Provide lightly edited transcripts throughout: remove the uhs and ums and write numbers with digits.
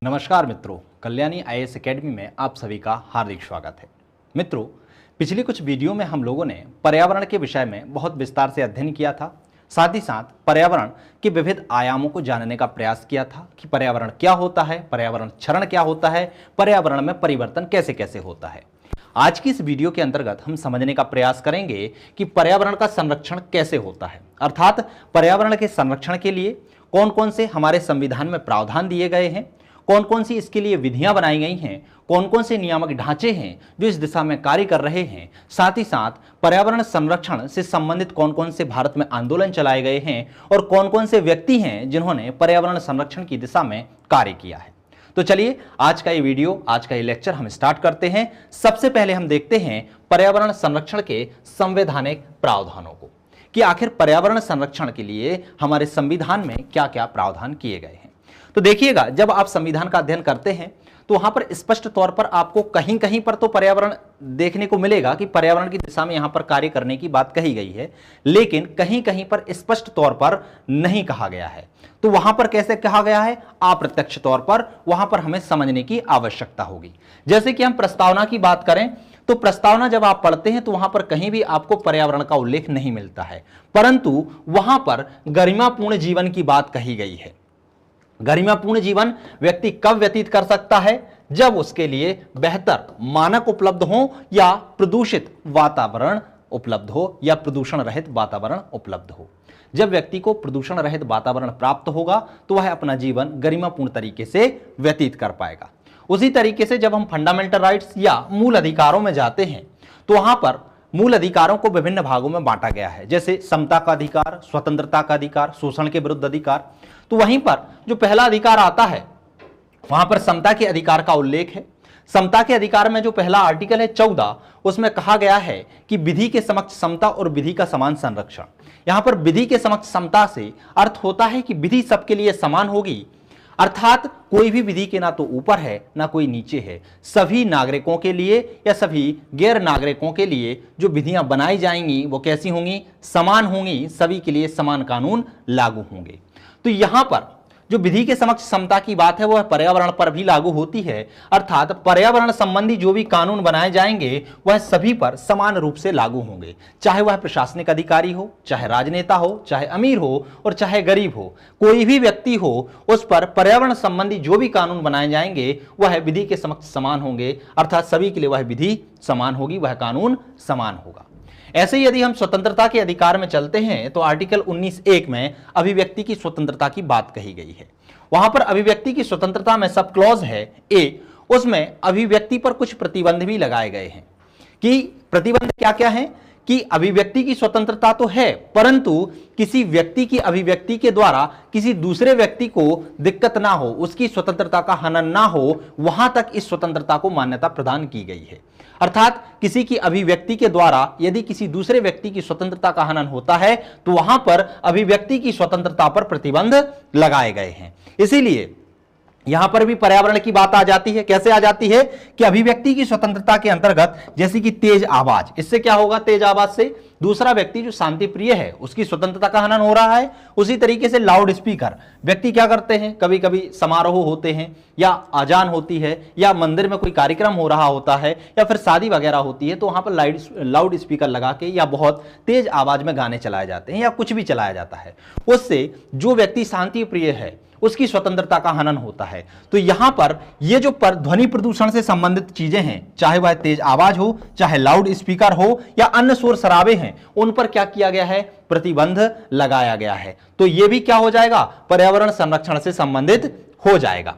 नमस्कार मित्रों, Kalyani IAS academy में आप सभी का हार्दिक स्वागत है। मित्रों, पिछली कुछ वीडियो में हम लोगों ने पर्यावरण के विषय में बहुत विस्तार से अध्ययन किया था। साथ ही साथ पर्यावरण के विविध आयामों को जानने का प्रयास किया था कि पर्यावरण क्या होता है, पर्यावरण क्षरण क्या होता है, पर्यावरण में परिवर्तन कैसे कैसे होता है। आज की इस वीडियो के अंतर्गत हम समझने का प्रयास करेंगे कि पर्यावरण का संरक्षण कैसे होता है, अर्थात पर्यावरण के संरक्षण के लिए कौन कौन से हमारे संविधान में प्रावधान दिए गए हैं, कौन कौन सी इसके लिए विधियां बनाई गई हैं, कौन कौन से नियामक ढांचे हैं जो इस दिशा में कार्य कर रहे हैं। साथ ही साथ पर्यावरण संरक्षण से संबंधित कौन कौन से भारत में आंदोलन चलाए गए हैं और कौन कौन से व्यक्ति हैं जिन्होंने पर्यावरण संरक्षण की दिशा में कार्य किया है। तो चलिए आज का ये वीडियो, आज का ये लेक्चर हम स्टार्ट करते हैं। सबसे पहले हम देखते हैं पर्यावरण संरक्षण के संवैधानिक प्रावधानों को कि आखिर पर्यावरण संरक्षण के लिए हमारे संविधान में क्या क्या प्रावधान किए गए हैं। तो देखिएगा, जब आप संविधान का अध्ययन करते हैं तो वहां पर स्पष्ट तौर पर आपको कहीं कहीं पर तो पर्यावरण देखने को मिलेगा कि पर्यावरण की दिशा में यहां पर कार्य करने की बात कही गई है, लेकिन कहीं कहीं पर स्पष्ट तौर पर नहीं कहा गया है। तो वहां पर कैसे कहा गया है, अप्रत्यक्ष तौर पर वहां पर हमें समझने की आवश्यकता होगी। जैसे कि हम प्रस्तावना की बात करें तो प्रस्तावना जब आप पढ़ते हैं तो वहां पर कहीं भी आपको पर्यावरण का उल्लेख नहीं मिलता है, परंतु वहां पर गरिमापूर्ण जीवन की बात कही गई है। गरिमापूर्ण जीवन व्यक्ति कब व्यतीत कर सकता है, जब उसके लिए बेहतर मानक उपलब्ध हो या प्रदूषित वातावरण उपलब्ध हो या प्रदूषण रहित वातावरण उपलब्ध हो। जब व्यक्ति को प्रदूषण रहित वातावरण प्राप्त होगा तो वह अपना जीवन गरिमापूर्ण तरीके से व्यतीत कर पाएगा। उसी तरीके से जब हम फंडामेंटल राइट्स या मूल अधिकारों में जाते हैं तो वहां पर मूल अधिकारों को विभिन्न भागों में बांटा गया है, जैसे समता का अधिकार, स्वतंत्रता का अधिकार, शोषण के विरुद्ध अधिकार। तो वहीं पर जो पहला अधिकार आता है वहां पर समता के अधिकार का उल्लेख है। समता के अधिकार में जो पहला आर्टिकल है 14, उसमें कहा गया है कि विधि के समक्ष समता और विधि का समान संरक्षण। यहां पर विधि के समक्ष समता से अर्थ होता है कि विधि सबके लिए समान होगी, अर्थात कोई भी विधि के ना तो ऊपर है ना कोई नीचे है। सभी नागरिकों के लिए या सभी गैर नागरिकों के लिए जो विधियां बनाई जाएंगी वो कैसी होंगी, समान होंगी। सभी के लिए समान कानून लागू होंगे। तो यहां पर जो विधि के समक्ष समता की बात है वह पर्यावरण पर भी लागू होती है, अर्थात पर्यावरण संबंधी जो भी कानून बनाए जाएंगे वह सभी पर समान रूप से लागू होंगे, चाहे वह प्रशासनिक अधिकारी हो, चाहे राजनेता हो, चाहे अमीर हो और चाहे गरीब हो। कोई भी व्यक्ति हो, उस पर पर्यावरण संबंधी जो भी कानून बनाए जाएंगे वह विधि के समक्ष समान होंगे, अर्थात सभी के लिए वह विधि समान होगी, वह कानून समान होगा। ऐसे ही यदि हम स्वतंत्रता के अधिकार में चलते हैं तो आर्टिकल 19(1) में अभिव्यक्ति की स्वतंत्रता की बात कही गई है। वहां पर अभिव्यक्ति की स्वतंत्रता में सब क्लॉज है ए, उसमें अभिव्यक्ति पर कुछ प्रतिबंध भी लगाए गए हैं। कि प्रतिबंध क्या क्या है कि अभिव्यक्ति की स्वतंत्रता तो है, परंतु किसी व्यक्ति की अभिव्यक्ति के द्वारा किसी दूसरे व्यक्ति को दिक्कत ना हो, उसकी स्वतंत्रता का हनन ना हो, वहां तक इस स्वतंत्रता को मान्यता प्रदान की गई है। अर्थात किसी की अभिव्यक्ति के द्वारा यदि किसी दूसरे व्यक्ति की स्वतंत्रता का हनन होता है तो वहां पर अभिव्यक्ति की स्वतंत्रता पर प्रतिबंध लगाए गए हैं। इसीलिए यहां पर भी पर्यावरण की बात आ जाती है। कैसे आ जाती है कि अभिव्यक्ति की स्वतंत्रता के अंतर्गत जैसे कि तेज आवाज, इससे क्या होगा, तेज आवाज से दूसरा व्यक्ति जो शांति प्रिय है उसकी स्वतंत्रता का हनन हो रहा है। उसी तरीके से लाउड स्पीकर, व्यक्ति क्या करते हैं, कभी कभी समारोह होते हैं या अजान होती है या मंदिर में कोई कार्यक्रम हो रहा होता है या फिर शादी वगैरह होती है, तो वहां पर लाउड स्पीकर लगा के या बहुत तेज आवाज में गाने चलाए जाते हैं या कुछ भी चलाया जाता है। उससे जो व्यक्ति शांति प्रिय है उसकी स्वतंत्रता का हनन होता है। तो यहां पर ये जो ध्वनि प्रदूषण से संबंधित चीजें हैं, चाहे वह तेज आवाज हो, चाहे लाउड स्पीकर हो या अन्य शोर शराबे हैं, उन पर क्या किया गया है, प्रतिबंध लगाया गया है। तो ये भी क्या हो जाएगा, पर्यावरण संरक्षण से संबंधित हो जाएगा।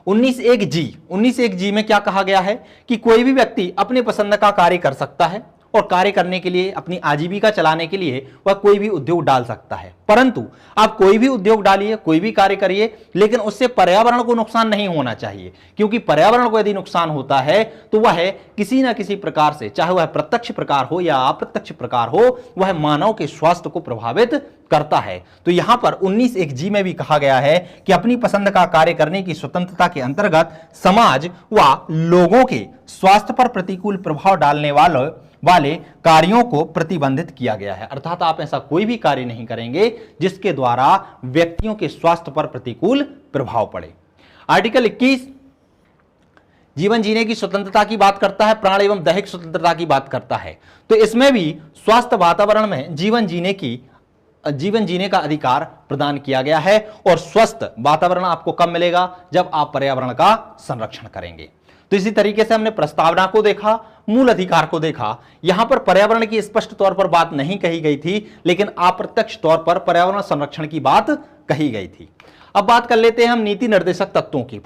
19(1)(g) में क्या कहा गया है कि कोई भी व्यक्ति अपनी पसंद का कार्य कर सकता है और कार्य करने के लिए, अपनी आजीविका चलाने के लिए वह कोई भी उद्योग डाल सकता है। परंतु आप कोई भी उद्योग डालिए, कोई भी कार्य करिए, लेकिन उससे पर्यावरण को नुकसान नहीं होना चाहिए, क्योंकि पर्यावरण को यदि नुकसान होता है तो वह किसी ना किसी प्रकार से, चाहे वह प्रत्यक्ष प्रकार हो या अप्रत्यक्ष प्रकार हो, वह मानव के स्वास्थ्य को प्रभावित करता है। तो यहां पर 19(1)(g) में भी कहा गया है कि अपनी पसंद का कार्य करने की स्वतंत्रता के अंतर्गत समाज व लोगों के स्वास्थ्य पर प्रतिकूल प्रभाव डालने वाले कार्यों को प्रतिबंधित किया गया है। अर्थात आप ऐसा कोई भी कार्य नहीं करेंगे जिसके द्वारा व्यक्तियों के स्वास्थ्य पर प्रतिकूल प्रभाव पड़े। आर्टिकल 21 जीवन जीने की स्वतंत्रता की बात करता है, प्राण एवं दैहिक स्वतंत्रता की बात करता है। तो इसमें भी स्वस्थ वातावरण में जीवन जीने का अधिकार प्रदान किया गया है। और स्वस्थ वातावरण आपको कब मिलेगा? जब आप पर्यावरण का संरक्षण करेंगे। तो इसी तरीके से हमने प्रस्तावना को देखा, मूल अधिकार को देखा। यहां पर पर्यावरण की स्पष्ट तौर पर बात नहीं कही गई थी, लेकिन अप्रत्यक्ष तौर पर पर्यावरण संरक्षण की बात कही गई थी। अब बात कर लेते हैं हम नीति निर्देशक तत्वों की,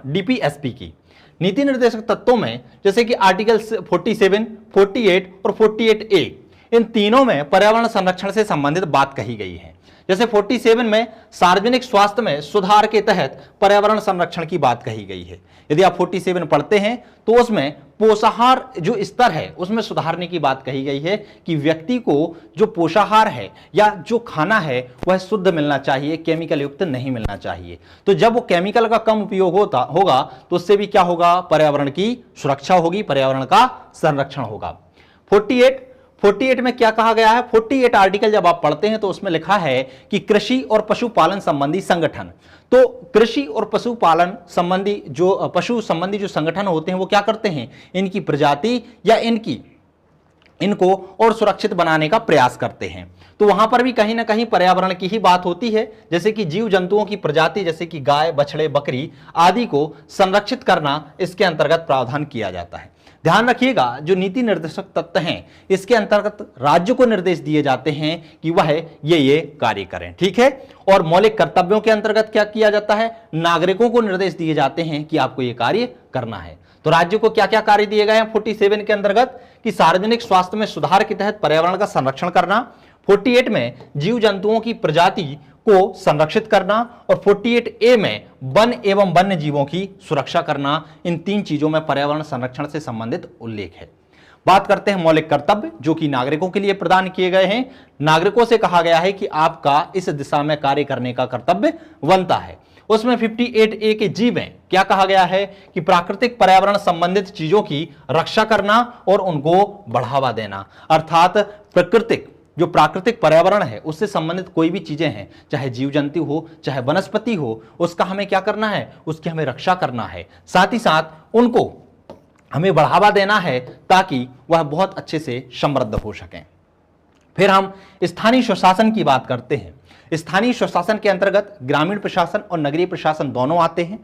डीपीएसपी की। नीति निर्देशक तत्वों में जैसे कि आर्टिकल 47, 48 और 48A, इन तीनों में पर्यावरण संरक्षण से संबंधित बात कही गई है। जैसे 47 में सार्वजनिक स्वास्थ्य में सुधार के तहत पर्यावरण संरक्षण की बात कही गई है। यदि आप 47 पढ़ते हैं तो उसमें पोषाहार जो स्तर है उसमें सुधारने की बात कही गई है कि व्यक्ति को जो पोषाहार है या जो खाना है वह शुद्ध मिलना चाहिए, केमिकल युक्त नहीं मिलना चाहिए। तो जब वो केमिकल का कम उपयोग होगा तो उससे भी क्या होगा? पर्यावरण की सुरक्षा होगी, पर्यावरण का संरक्षण होगा। 48 में क्या कहा गया है? 48 आर्टिकल जब आप पढ़ते हैं तो उसमें लिखा है कि कृषि और पशुपालन संबंधी संगठन। तो कृषि और पशुपालन संबंधी जो पशु संबंधी जो संगठन होते हैं वो क्या करते हैं? इनकी प्रजाति या इनको और सुरक्षित बनाने का प्रयास करते हैं। तो वहां पर भी कहीं ना कहीं पर्यावरण की ही बात होती है। जैसे कि जीव जंतुओं की प्रजाति जैसे कि गाय, बछड़े, बकरी आदि को संरक्षित करना इसके अंतर्गत प्रावधान किया जाता है। ध्यान रखिएगा, जो नीति निर्देशक तत्व हैं इसके अंतर्गत राज्य को निर्देश दिए जाते हैं कि वह ये कार्य करें, ठीक है। और मौलिक कर्तव्यों के अंतर्गत क्या किया जाता है? नागरिकों को निर्देश दिए जाते हैं कि आपको ये कार्य करना है। तो राज्य को क्या क्या कार्य दिए गए हैं 47 के अंतर्गत? कि सार्वजनिक स्वास्थ्य में सुधार के तहत पर्यावरण का संरक्षण करना, 48 में जीव जंतुओं की प्रजाति को संरक्षित करना, और 48A में वन एवं वन्य जीवों की सुरक्षा करना। इन तीन चीजों में पर्यावरण संरक्षण से संबंधित उल्लेख है। बात करते हैं मौलिक कर्तव्य जो कि नागरिकों के लिए प्रदान किए गए हैं। नागरिकों से कहा गया है कि आपका इस दिशा में कार्य करने का कर्तव्य बनता है। उसमें 58A के जी में क्या कहा गया है कि प्राकृतिक पर्यावरण संबंधित चीजों की रक्षा करना और उनको बढ़ावा देना। अर्थात जो प्राकृतिक पर्यावरण है उससे संबंधित कोई भी चीजें हैं, चाहे जीव जंतु हो, चाहे वनस्पति हो, उसका हमें क्या करना है? उसकी हमें रक्षा करना है। साथ ही साथ उनको हमें बढ़ावा देना है ताकि वह बहुत अच्छे से समृद्ध हो सकें। फिर हम स्थानीय स्वशासन की बात करते हैं। स्थानीय स्वशासन के अंतर्गत ग्रामीण प्रशासन और नगरीय प्रशासन दोनों आते हैं।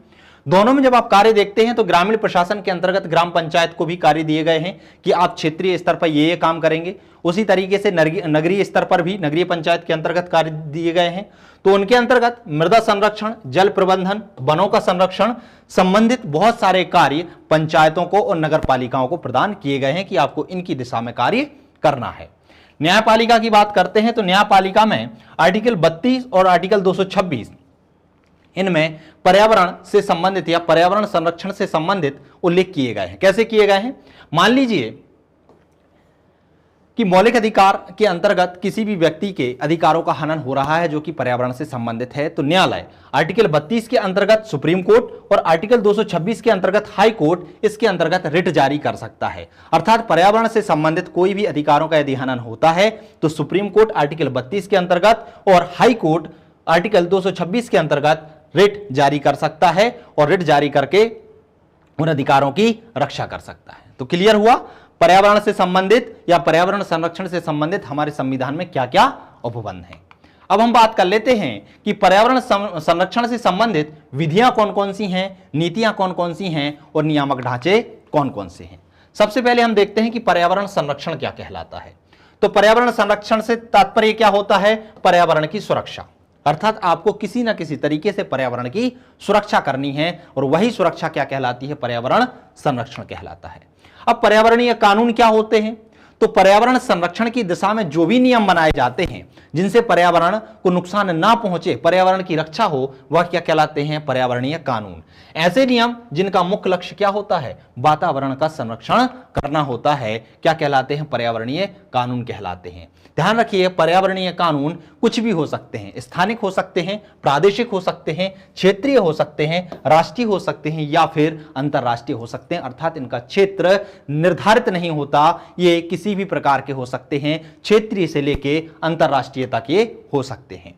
दोनों में जब आप कार्य देखते हैं तो ग्रामीण प्रशासन के अंतर्गत ग्राम पंचायत को भी कार्य दिए गए हैं कि आप क्षेत्रीय स्तर पर ये काम करेंगे। उसी तरीके से नगरीय स्तर पर भी नगरीय पंचायत के अंतर्गत कार्य दिए गए हैं। तो उनके अंतर्गत मृदा संरक्षण, जल प्रबंधन, वनों का संरक्षण संबंधित बहुत सारे कार्य पंचायतों को और नगर पालिकाओं को प्रदान किए गए हैं कि आपको इनकी दिशा में कार्य करना है। न्यायपालिका की बात करते हैं तो न्यायपालिका में आर्टिकल 32 और आर्टिकल 226 इनमें पर्यावरण से संबंधित या पर्यावरण संरक्षण से संबंधित उल्लेख किए गए हैं। कैसे किए गए हैं? मान लीजिए कि मौलिक अधिकार के अंतर्गत किसी भी व्यक्ति के अधिकारों का हनन हो रहा है जो कि पर्यावरण से संबंधित है, तो न्यायालय आर्टिकल 32 के अंतर्गत सुप्रीम कोर्ट और आर्टिकल 226 के अंतर्गत हाई कोर्ट इसके अंतर्गत रिट जारी कर सकता है। अर्थात पर्यावरण से संबंधित कोई भी अधिकारों का यदि हनन होता है तो सुप्रीम कोर्ट आर्टिकल 32 के अंतर्गत और हाई कोर्ट आर्टिकल 226 के अंतर्गत रिट जारी कर सकता है और रिट जारी करके उन अधिकारों की रक्षा कर सकता है। तो क्लियर हुआ पर्यावरण से संबंधित या पर्यावरण संरक्षण से संबंधित हमारे संविधान में क्या क्या उपबंध हैं। अब हम बात कर लेते हैं कि पर्यावरण संरक्षण से संबंधित विधियां कौन कौन सी हैं, नीतियां कौन कौन सी हैं और नियामक ढांचे कौन कौन से हैं। सबसे पहले हम देखते हैं कि पर्यावरण संरक्षण क्या कहलाता है। तो पर्यावरण संरक्षण से तात्पर्य क्या होता है? पर्यावरण की सुरक्षा, अर्थात आपको किसी ना किसी तरीके से पर्यावरण की सुरक्षा करनी है और वही सुरक्षा क्या कहलाती है? पर्यावरण संरक्षण कहलाता है। अब पर्यावरणीय कानून क्या होते हैं? तो पर्यावरण संरक्षण की दिशा में जो भी नियम बनाए जाते हैं जिनसे पर्यावरण को नुकसान ना पहुंचे, पर्यावरण की रक्षा हो, वह क्या कहलाते हैं? पर्यावरणीय कानून। ऐसे नियम जिनका मुख्य लक्ष्य क्या होता है? वातावरण का संरक्षण करना होता है, क्या कहलाते हैं? पर्यावरणीय कानून कहलाते हैं। ध्यान रखिए, पर्यावरणीय कानून कुछ भी हो सकते हैं, स्थानिक हो सकते हैं, प्रादेशिक हो सकते हैं, क्षेत्रीय हो सकते हैं, राष्ट्रीय हो सकते हैं या फिर अंतरराष्ट्रीय हो सकते हैं। अर्थात इनका क्षेत्र निर्धारित नहीं होता, ये किसी भी प्रकार के हो सकते हैं, क्षेत्रीय से लेके अंतरराष्ट्रीय तक ये हो सकते हैं।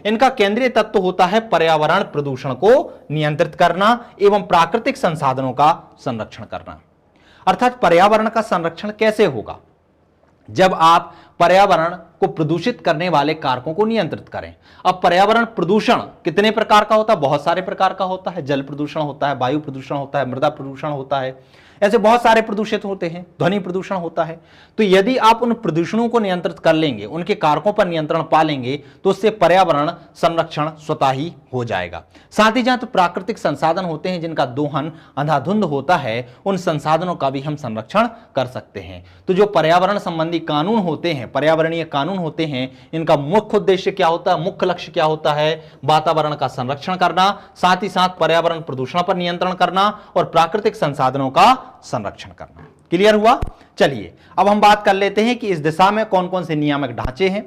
इनका केंद्रीय तत्व होता है पर्यावरण प्रदूषण को नियंत्रित करना एवं प्राकृतिक संसाधनों का संरक्षण करना। अर्थात पर्यावरण का संरक्षण कैसे होगा? जब आप पर्यावरण को प्रदूषित करने वाले कारकों को नियंत्रित करें। अब पर्यावरण प्रदूषण कितने प्रकार का होता है? बहुत सारे प्रकार का होता है। जल प्रदूषण होता है, वायु प्रदूषण होता है, मृदा प्रदूषण होता है, ऐसे बहुत सारे प्रदूषित होते हैं। ध्वनि प्रदूषण होता है। तो यदि आप उन प्रदूषणों को नियंत्रित कर लेंगे, उनके कारकों पर नियंत्रण पा लेंगे, तो उससे पर्यावरण संरक्षण स्वतः ही हो जाएगा। साथ ही जहां तो प्राकृतिक संसाधन होते हैं जिनका दोहन अंधाधुंध होता है, उन संसाधनों का भी हम संरक्षण कर सकते हैं। तो जो पर्यावरण संबंधी कानून होते हैं, पर्यावरणीय कानून होते हैं, इनका मुख्य उद्देश्य क्या होता है, मुख्य लक्ष्य क्या होता है? वातावरण का संरक्षण करना, साथ ही साथ पर्यावरण प्रदूषण पर नियंत्रण करना और प्राकृतिक संसाधनों का संरक्षण करना। क्लियर हुआ? चलिए अब हम बात कर लेते हैं कि इस दिशा में कौन कौन से नियामक ढांचे हैं,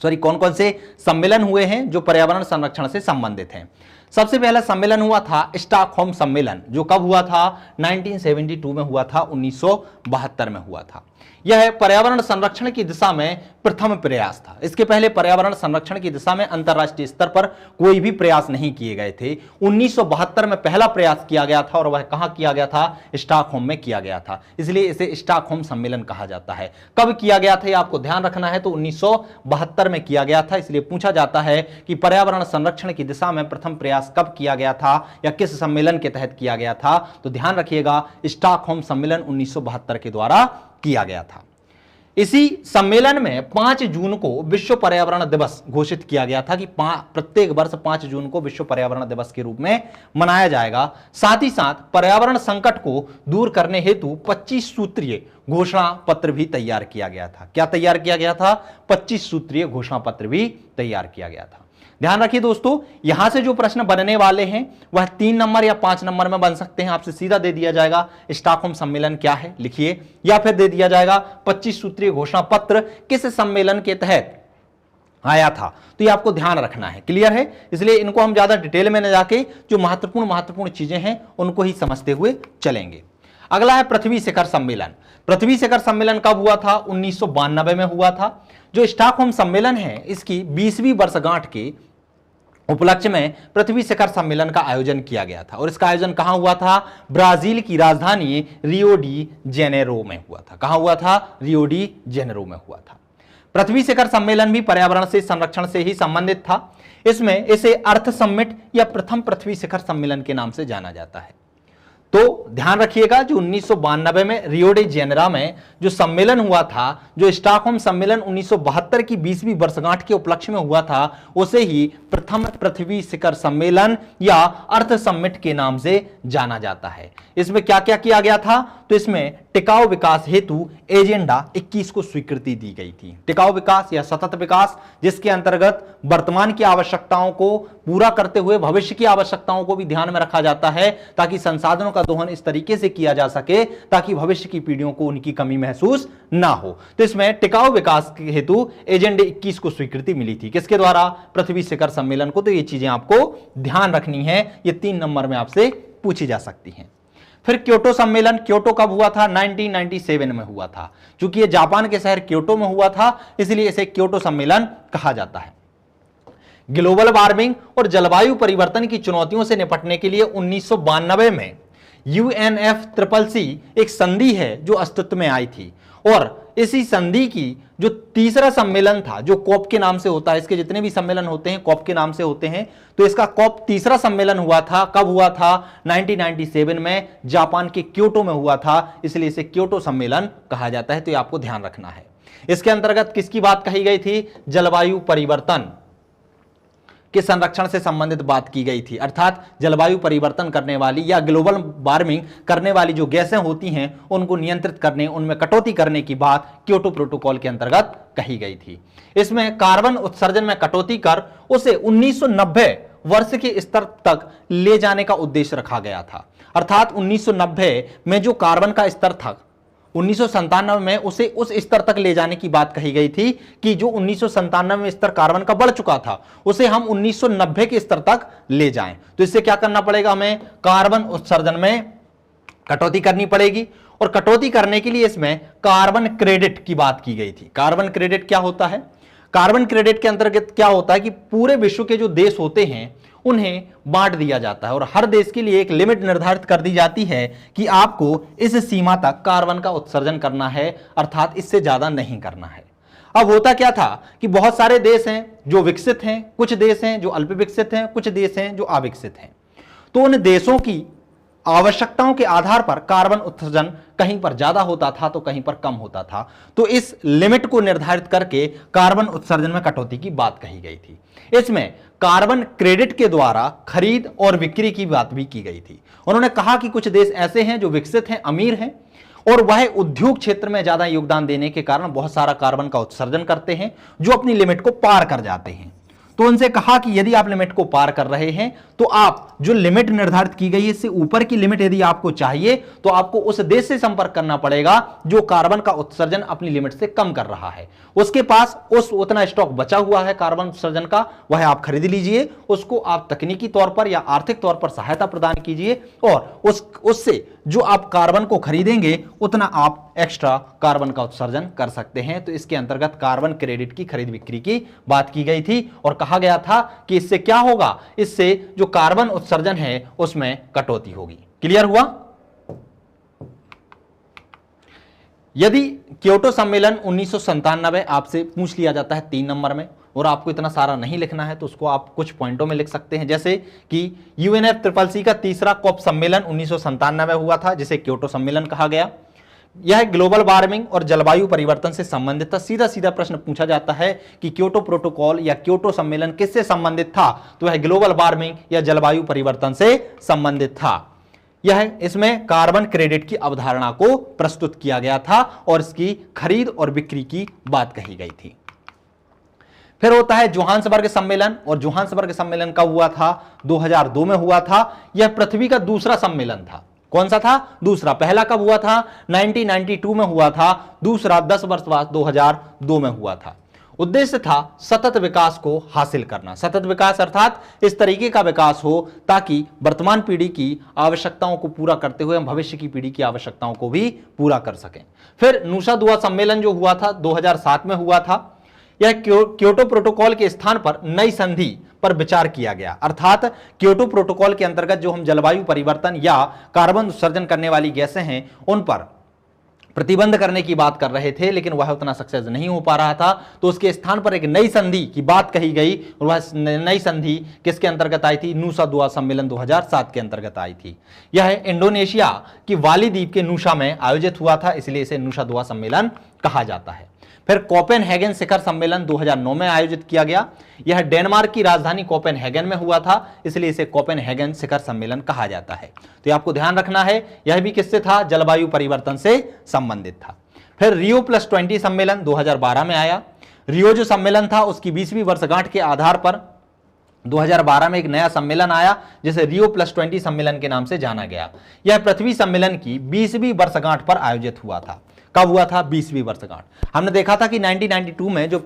कौन कौन से सम्मेलन हुए हैं जो पर्यावरण संरक्षण से संबंधित हैं। सबसे पहला सम्मेलन हुआ था स्टॉकहोम सम्मेलन, जो कब हुआ था? 1972 में हुआ था, 1972 में हुआ था। यह पर्यावरण संरक्षण की दिशा में प्रथम प्रयास था। इसके पहले पर्यावरण संरक्षण की दिशा में अंतरराष्ट्रीय स्तर पर कोई भी प्रयास नहीं किए गए थे। 1972 में पहला प्रयास किया गया था और वह कहां किया गया था? स्टॉकहोम में किया गया था। इसलिए इसे स्टॉकहोम सम्मेलन कहा जाता है। कब किया गया था ये आपको ध्यान रखना है। तो 1972 में किया गया था। इसलिए पूछा जाता है कि पर्यावरण संरक्षण की दिशा में प्रथम प्रयास कब किया गया था या किस सम्मेलन के तहत किया गया था? तो ध्यान रखिएगा, स्टॉकहोम सम्मेलन 1972 के द्वारा किया गया था। इसी सम्मेलन में 5 जून को विश्व पर्यावरण दिवस घोषित किया गया था कि प्रत्येक वर्ष 5 जून को विश्व पर्यावरण दिवस के रूप में मनाया जाएगा। साथ ही साथ पर्यावरण संकट को दूर करने हेतु 25 सूत्रीय घोषणा पत्र भी तैयार किया गया था। क्या तैयार किया गया था? 25 सूत्रीय घोषणा पत्र भी तैयार किया गया था। ध्यान रखिए दोस्तों, यहां से जो प्रश्न बनने वाले हैं वह 3 नंबर या 5 नंबर में बन सकते हैं। आपसे सीधा दे दिया जाएगा स्टॉकहोम सम्मेलन क्या है लिखिए, या फिर दे दिया जाएगा 25 सूत्रीय घोषणा पत्र किस सम्मेलन के तहत आया था। तो ये आपको ध्यान रखना है। क्लियर है? इसलिए इनको हम ज्यादा डिटेल में न जाके जो महत्वपूर्ण चीजें हैं उनको ही समझते हुए चलेंगे। अगला है पृथ्वी शिखर सम्मेलन। पृथ्वी शिखर सम्मेलन कब हुआ था? 1992 में हुआ था। जो स्टॉकहोम सम्मेलन है इसकी 20वीं वर्षगांठ के उपलक्ष्य में पृथ्वी शिखर सम्मेलन का आयोजन किया गया था। और इसका आयोजन कहां हुआ था? ब्राजील की राजधानी रियो डी जेनेरो में हुआ था। कहां हुआ था? रियो डी जेनेरो में हुआ था। पृथ्वी शिखर सम्मेलन भी पर्यावरण से संरक्षण से ही संबंधित था। इसमें इसे अर्थ समिट या प्रथम पृथ्वी शिखर सम्मेलन के नाम से जाना जाता है। तो ध्यान रखिएगा, जो 1992 में रियो डी जेनेरो में जो सम्मेलन हुआ था, जो स्टॉकहोम सम्मेलन 1972 की 20वीं वर्षगांठ के उपलक्ष्य में हुआ था, उसे ही प्रथम पृथ्वी शिखर सम्मेलन या अर्थ समिट के नाम से जाना जाता है। इसमें क्या क्या किया गया था? तो इसमें टिकाऊ विकास हेतु एजेंडा 21 को स्वीकृति दी गई थी। टिकाऊ विकास या सतत विकास, जिसके अंतर्गत वर्तमान की आवश्यकताओं को पूरा करते हुए भविष्य की आवश्यकताओं को भी ध्यान में रखा जाता है, ताकि संसाधनों का दोहन इस तरीके से किया जा सके ताकि भविष्य की पीढ़ियों को उनकी कमी महसूस ना हो। तो इसमें टिकाऊ विकास हेतु एजेंडे 21 को स्वीकृति मिली थी। किसके द्वारा? पृथ्वी शिखर सम्मेलन को। तो ये चीजें आपको ध्यान रखनी है, ये 3 नंबर में आपसे पूछी जा सकती हैं। फिर क्योटो सम्मेलन। क्योटो कब हुआ था? 1997 में हुआ था। क्योंकि ये जापान के शहर क्योटो में हुआ था, इसलिए इसे क्योटो सम्मेलन कहा जाता है। ग्लोबल वार्मिंग और जलवायु परिवर्तन की चुनौतियों से निपटने के लिए 1992 में UNFCCC एक संधि है जो अस्तित्व में आई थी। और इसी संधि की जो तीसरा सम्मेलन था, जो कॉप के नाम से होता है, इसके जितने भी सम्मेलन होते हैं कॉप के नाम से होते हैं, तो इसका कॉप तीसरा सम्मेलन हुआ था। कब हुआ था? 1997 में जापान के क्योटो में हुआ था, इसलिए इसे क्योटो सम्मेलन कहा जाता है। तो ये आपको ध्यान रखना है। इसके अंतर्गत किसकी बात कही गई थी? जलवायु परिवर्तन के संरक्षण से संबंधित बात की गई थी। अर्थात जलवायु परिवर्तन करने वाली या ग्लोबल वार्मिंग करने वाली जो गैसें होती हैं उनको नियंत्रित करने, उनमें कटौती करने की बात क्योटो प्रोटोकॉल के अंतर्गत कही गई थी। इसमें कार्बन उत्सर्जन में कटौती कर उसे 1990 वर्ष के स्तर तक ले जाने का उद्देश्य रखा गया था। अर्थात 1990 में जो कार्बन का स्तर था, 1997 में उसे उस स्तर तक ले जाने की बात कही गई थी कि जो 1997 में स्तर कार्बन का बढ़ चुका था उसे हम 1990 के स्तर तक ले जाएं। तो इससे क्या करना पड़ेगा? हमें कार्बन उत्सर्जन में कटौती करनी पड़ेगी। और कटौती करने के लिए इसमें कार्बन क्रेडिट की बात की गई थी। कार्बन क्रेडिट क्या होता है? कार्बन क्रेडिट के अंतर्गत क्या होता है कि पूरे विश्व के जो देश होते हैं उन्हें बांट दिया जाता है और हर देश के लिए एक लिमिट निर्धारित कर दी जाती है कि आपको इस सीमा तक कार्बन का उत्सर्जन करना है, अर्थात इससे ज्यादा नहीं करना है। अब होता क्या था कि बहुत सारे देश हैं जो विकसित हैं, कुछ देश हैं जो अल्प विकसित हैं, कुछ देश हैं जो अविकसित हैं। तो उन देशों की आवश्यकताओं के आधार पर कार्बन उत्सर्जन कहीं पर ज्यादा होता था तो कहीं पर कम होता था। तो इस लिमिट को निर्धारित करके कार्बन उत्सर्जन में कटौती की बात कही गई थी। इसमें कार्बन क्रेडिट के द्वारा खरीद और बिक्री की बात भी की गई थी। उन्होंने कहा कि कुछ देश ऐसे हैं जो विकसित हैं, अमीर हैं और वह उद्योग क्षेत्र में ज्यादा योगदान देने के कारण बहुत सारा कार्बन का उत्सर्जन करते हैं जो अपनी लिमिट को पार कर जाते हैं। तो उनसे कहा कि यदि आप लिमिट को पार कर रहे हैं तो आप जो लिमिट निर्धारित की गई है इससे ऊपर की लिमिट यदि आपको चाहिए तो आपको उस देश से संपर्क करना पड़ेगा जो कार्बन का उत्सर्जन अपनी लिमिट से कम कर रहा है। उसके पास उतना स्टॉक बचा हुआ है कार्बन उत्सर्जन का, वह आप खरीद लीजिए, उसको आप तकनीकी तौर पर या आर्थिक तौर पर सहायता प्रदान कीजिए और उससे जो आप कार्बन को खरीदेंगे उतना आप एक्स्ट्रा कार्बन का उत्सर्जन कर सकते हैं। तो इसके अंतर्गत कार्बन क्रेडिट की खरीद बिक्री की बात की गई थी और कहा गया था कि इससे क्या होगा, इससे जो कार्बन उत्सर्जन है उसमें कटौती होगी। क्लियर हुआ? यदि क्योटो सम्मेलन 1997 आपसे पूछ लिया जाता है 3 नंबर में और आपको इतना सारा नहीं लिखना है तो उसको आप कुछ पॉइंटों में लिख सकते हैं, जैसे कि UNFCCC का तीसरा कॉप सम्मेलन 1997 हुआ था जिसे क्योटो सम्मेलन कहा गया। यह ग्लोबल वार्मिंग और जलवायु परिवर्तन से संबंधित था। सीधा सीधा प्रश्न पूछा जाता है कि क्योटो प्रोटोकॉल या क्योटो सम्मेलन किससे संबंधित था, तो वह ग्लोबल वार्मिंग या जलवायु परिवर्तन से संबंधित था। यह इसमें कार्बन क्रेडिट की अवधारणा को प्रस्तुत किया गया था और इसकी खरीद और बिक्री की बात कही गई थी। फिर होता है जोहान्सबर्ग सम्मेलन और जोहान्सबर्ग सम्मेलन कब हुआ था? 2002 में हुआ था। यह पृथ्वी का दूसरा सम्मेलन था। कौन सा था? दूसरा। पहला कब हुआ था? 1992 में हुआ था। दूसरा 10 वर्ष बाद 2002 में हुआ था। उद्देश्य था सतत विकास को हासिल करना। सतत विकास अर्थात इस तरीके का विकास हो ताकि वर्तमान पीढ़ी की आवश्यकताओं को पूरा करते हुए हम भविष्य की पीढ़ी की आवश्यकताओं को भी पूरा कर सकें। फिर नूसा दुआ सम्मेलन जो हुआ था 2007 में हुआ था। यह क्योटो प्रोटोकॉल के स्थान पर नई संधि पर विचार किया गया, अर्थात क्योटो प्रोटोकॉल के अंतर्गत जो हम जलवायु परिवर्तन या कार्बन उत्सर्जन करने वाली गैसें हैं उन पर प्रतिबंध करने की बात कर रहे थे लेकिन वह उतना सक्सेस नहीं हो पा रहा था। तो उसके स्थान पर एक नई संधि की बात कही गई और वह नई संधि किसके अंतर्गत आई थी? नूसा दुआ सम्मेलन 2007 के अंतर्गत आई थी। यह इंडोनेशिया की वाली द्वीप के नूसा में आयोजित हुआ था, इसलिए इसे नूसा दुआ सम्मेलन कहा जाता है। फिर कोपेनहेगन शिखर सम्मेलन 2009 में आयोजित किया गया। यह डेनमार्क की राजधानी कोपेनहेगन में हुआ था, इसलिए इसे कोपेनहेगन शिखर सम्मेलन कहा जाता है। तो ये आपको ध्यान रखना है, यह भी किससे था? जलवायु परिवर्तन से संबंधित था। फिर रियो+20 सम्मेलन 2012 में आया। रियो जो सम्मेलन था उसकी 20वीं वर्षगांठ के आधार पर 2012 में एक नया सम्मेलन आया जिसे रियो+20 सम्मेलन के नाम से जाना गया। यह पृथ्वी सम्मेलन की 20वीं वर्षगांठ पर आयोजित हुआ था। कब हुआ था? 20वीं वर्षगांठ। हमने देखा था कि 1992 में जो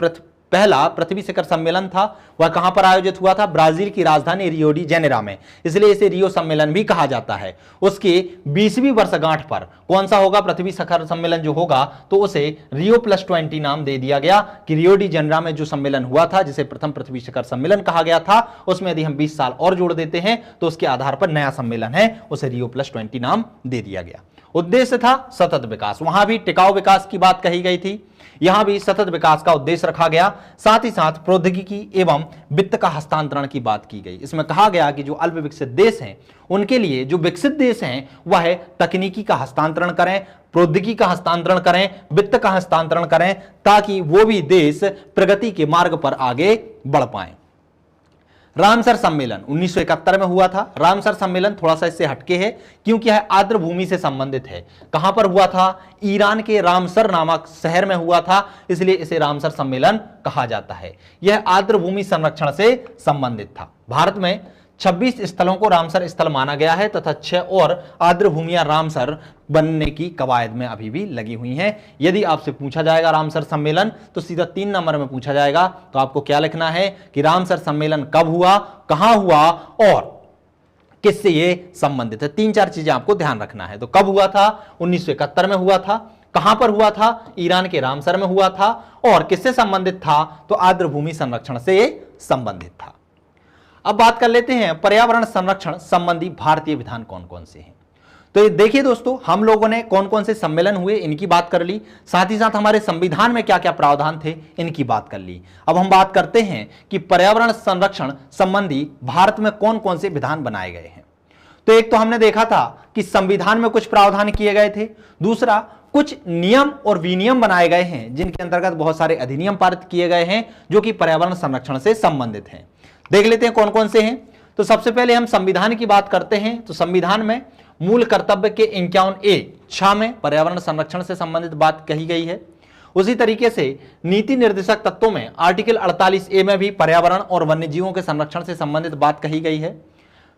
पहला पृथ्वी शिखर सम्मेलन था वह कहां पर आयोजित हुआ था? ब्राजील की राजधानी रियो डी जेनेरो में, इसलिए इसे रियो सम्मेलन भी कहा जाता है। उसके 20वीं वर्षगांठ पर कौन सा होगा? पृथ्वी शिखर सम्मेलन जो होगा तो उसे रियो+20 नाम दे दिया गया कि रियो डी जेनेरो में जो सम्मेलन हुआ था जिसे प्रथम पृथ्वी शिखर सम्मेलन कहा गया था उसमें यदि हम 20 साल और जोड़ देते हैं तो उसके आधार पर नया सम्मेलन है, उसे रियो+20 नाम दे दिया गया। उद्देश्य था सतत विकास, वहां भी टिकाऊ विकास की बात कही गई थी, यहां भी सतत विकास का उद्देश्य रखा गया। साथ ही साथ प्रौद्योगिकी एवं वित्त का हस्तांतरण की बात की गई। इसमें कहा गया कि जो अल्प विकसित देश हैं उनके लिए जो विकसित देश हैं वह तकनीकी का हस्तांतरण करें, प्रौद्योगिकी का हस्तांतरण करें, वित्त का हस्तांतरण करें ताकि वो भी देश प्रगति के मार्ग पर आगे बढ़ पाए। रामसर सम्मेलन 1971 में हुआ था। रामसर सम्मेलन थोड़ा सा इससे हटके है क्योंकि यह आर्द्र भूमि से संबंधित है। कहां पर हुआ था? ईरान के रामसर नामक शहर में हुआ था, इसलिए इसे रामसर सम्मेलन कहा जाता है। यह आर्द्र भूमि संरक्षण से संबंधित था। भारत में 26 स्थलों को रामसर स्थल माना गया है तथा 6 और आर्द्र भूमियां रामसर बनने की कवायद में अभी भी लगी हुई हैं। यदि आपसे पूछा जाएगा रामसर सम्मेलन तो सीधा 3 नंबर में पूछा जाएगा, तो आपको क्या लिखना है कि रामसर सम्मेलन कब हुआ, कहां हुआ और किससे ये संबंधित है। 3-4 चीजें आपको ध्यान रखना है। तो कब हुआ था? 1971 में हुआ था। कहां पर हुआ था? ईरान के रामसर में हुआ था। और किससे संबंधित था? तो आर्द्र भूमि संरक्षण से संबंधित था। अब बात कर लेते हैं पर्यावरण संरक्षण संबंधी भारतीय विधान कौन कौन से हैं। तो ये देखिए दोस्तों, हम लोगों ने कौन कौन से सम्मेलन हुए इनकी बात कर ली, साथ ही साथ हमारे संविधान में क्या क्या प्रावधान थे इनकी बात कर ली। अब हम बात करते हैं कि पर्यावरण संरक्षण संबंधी भारत में कौन कौन से विधान बनाए गए हैं। तो एक तो हमने देखा था कि संविधान में कुछ प्रावधान किए गए थे, दूसरा कुछ नियम और विनियम बनाए गए हैं जिनके अंतर्गत बहुत सारे अधिनियम पारित किए गए हैं जो कि पर्यावरण संरक्षण से संबंधित हैं। देख लेते हैं कौन कौन से हैं। तो सबसे पहले हम संविधान की बात करते हैं। तो संविधान में मूल कर्तव्य के 51A में पर्यावरण संरक्षण से संबंधित बात कही गई है। उसी तरीके से नीति निर्देशक तत्वों में आर्टिकल 48A में भी पर्यावरण और वन्यजीवों के संरक्षण से संबंधित बात कही गई है।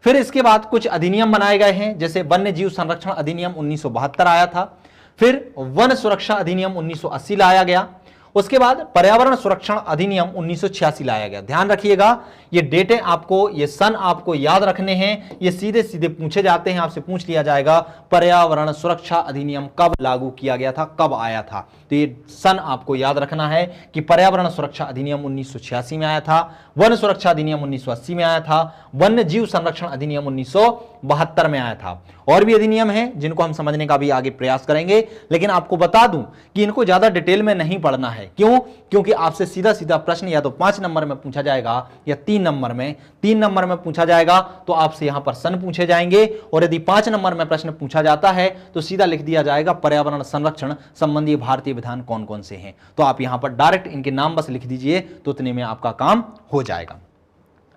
फिर इसके बाद कुछ अधिनियम बनाए गए हैं, जैसे वन्य जीव संरक्षण अधिनियम 1972 आया था। फिर वन सुरक्षा अधिनियम 1980 लाया गया। उसके बाद पर्यावरण सुरक्षण अधिनियम 1986 लाया गया। ध्यान रखिएगा, ये डेटें आपको, ये सन आपको याद रखने हैं। ये सीधे सीधे पूछे जाते हैं, आपसे पूछ लिया जाएगा पर्यावरण सुरक्षा अधिनियम कब लागू किया गया था, कब आया था। तो ये सन आपको याद रखना है कि पर्यावरण सुरक्षा अधिनियम 1986 में आया था, वन सुरक्षा अधिनियम 1980 में आया था, वन्य जीव संरक्षण अधिनियम 1972 में आया था। और भी अधिनियम हैं जिनको हम समझने का भी आगे प्रयास करेंगे, लेकिन आपको बता दूं कि इनको ज्यादा डिटेल में नहीं पढ़ना है। क्यों? क्योंकि आपसे सीधा सीधा प्रश्न या तो 5 नंबर में पूछा जाएगा या 3 नंबर में। 3 नंबर में पूछा जाएगा तो आपसे यहां पर सन पूछे जाएंगे, और यदि 5 नंबर में प्रश्न पूछा जाता है तो सीधा लिख दिया जाएगा पर्यावरण संरक्षण संबंधी भारतीय विधान कौन कौन से हैं। तो आप यहां पर डायरेक्ट इनके नाम बस लिख दीजिए, तो उतने में आपका काम हो जाएगा।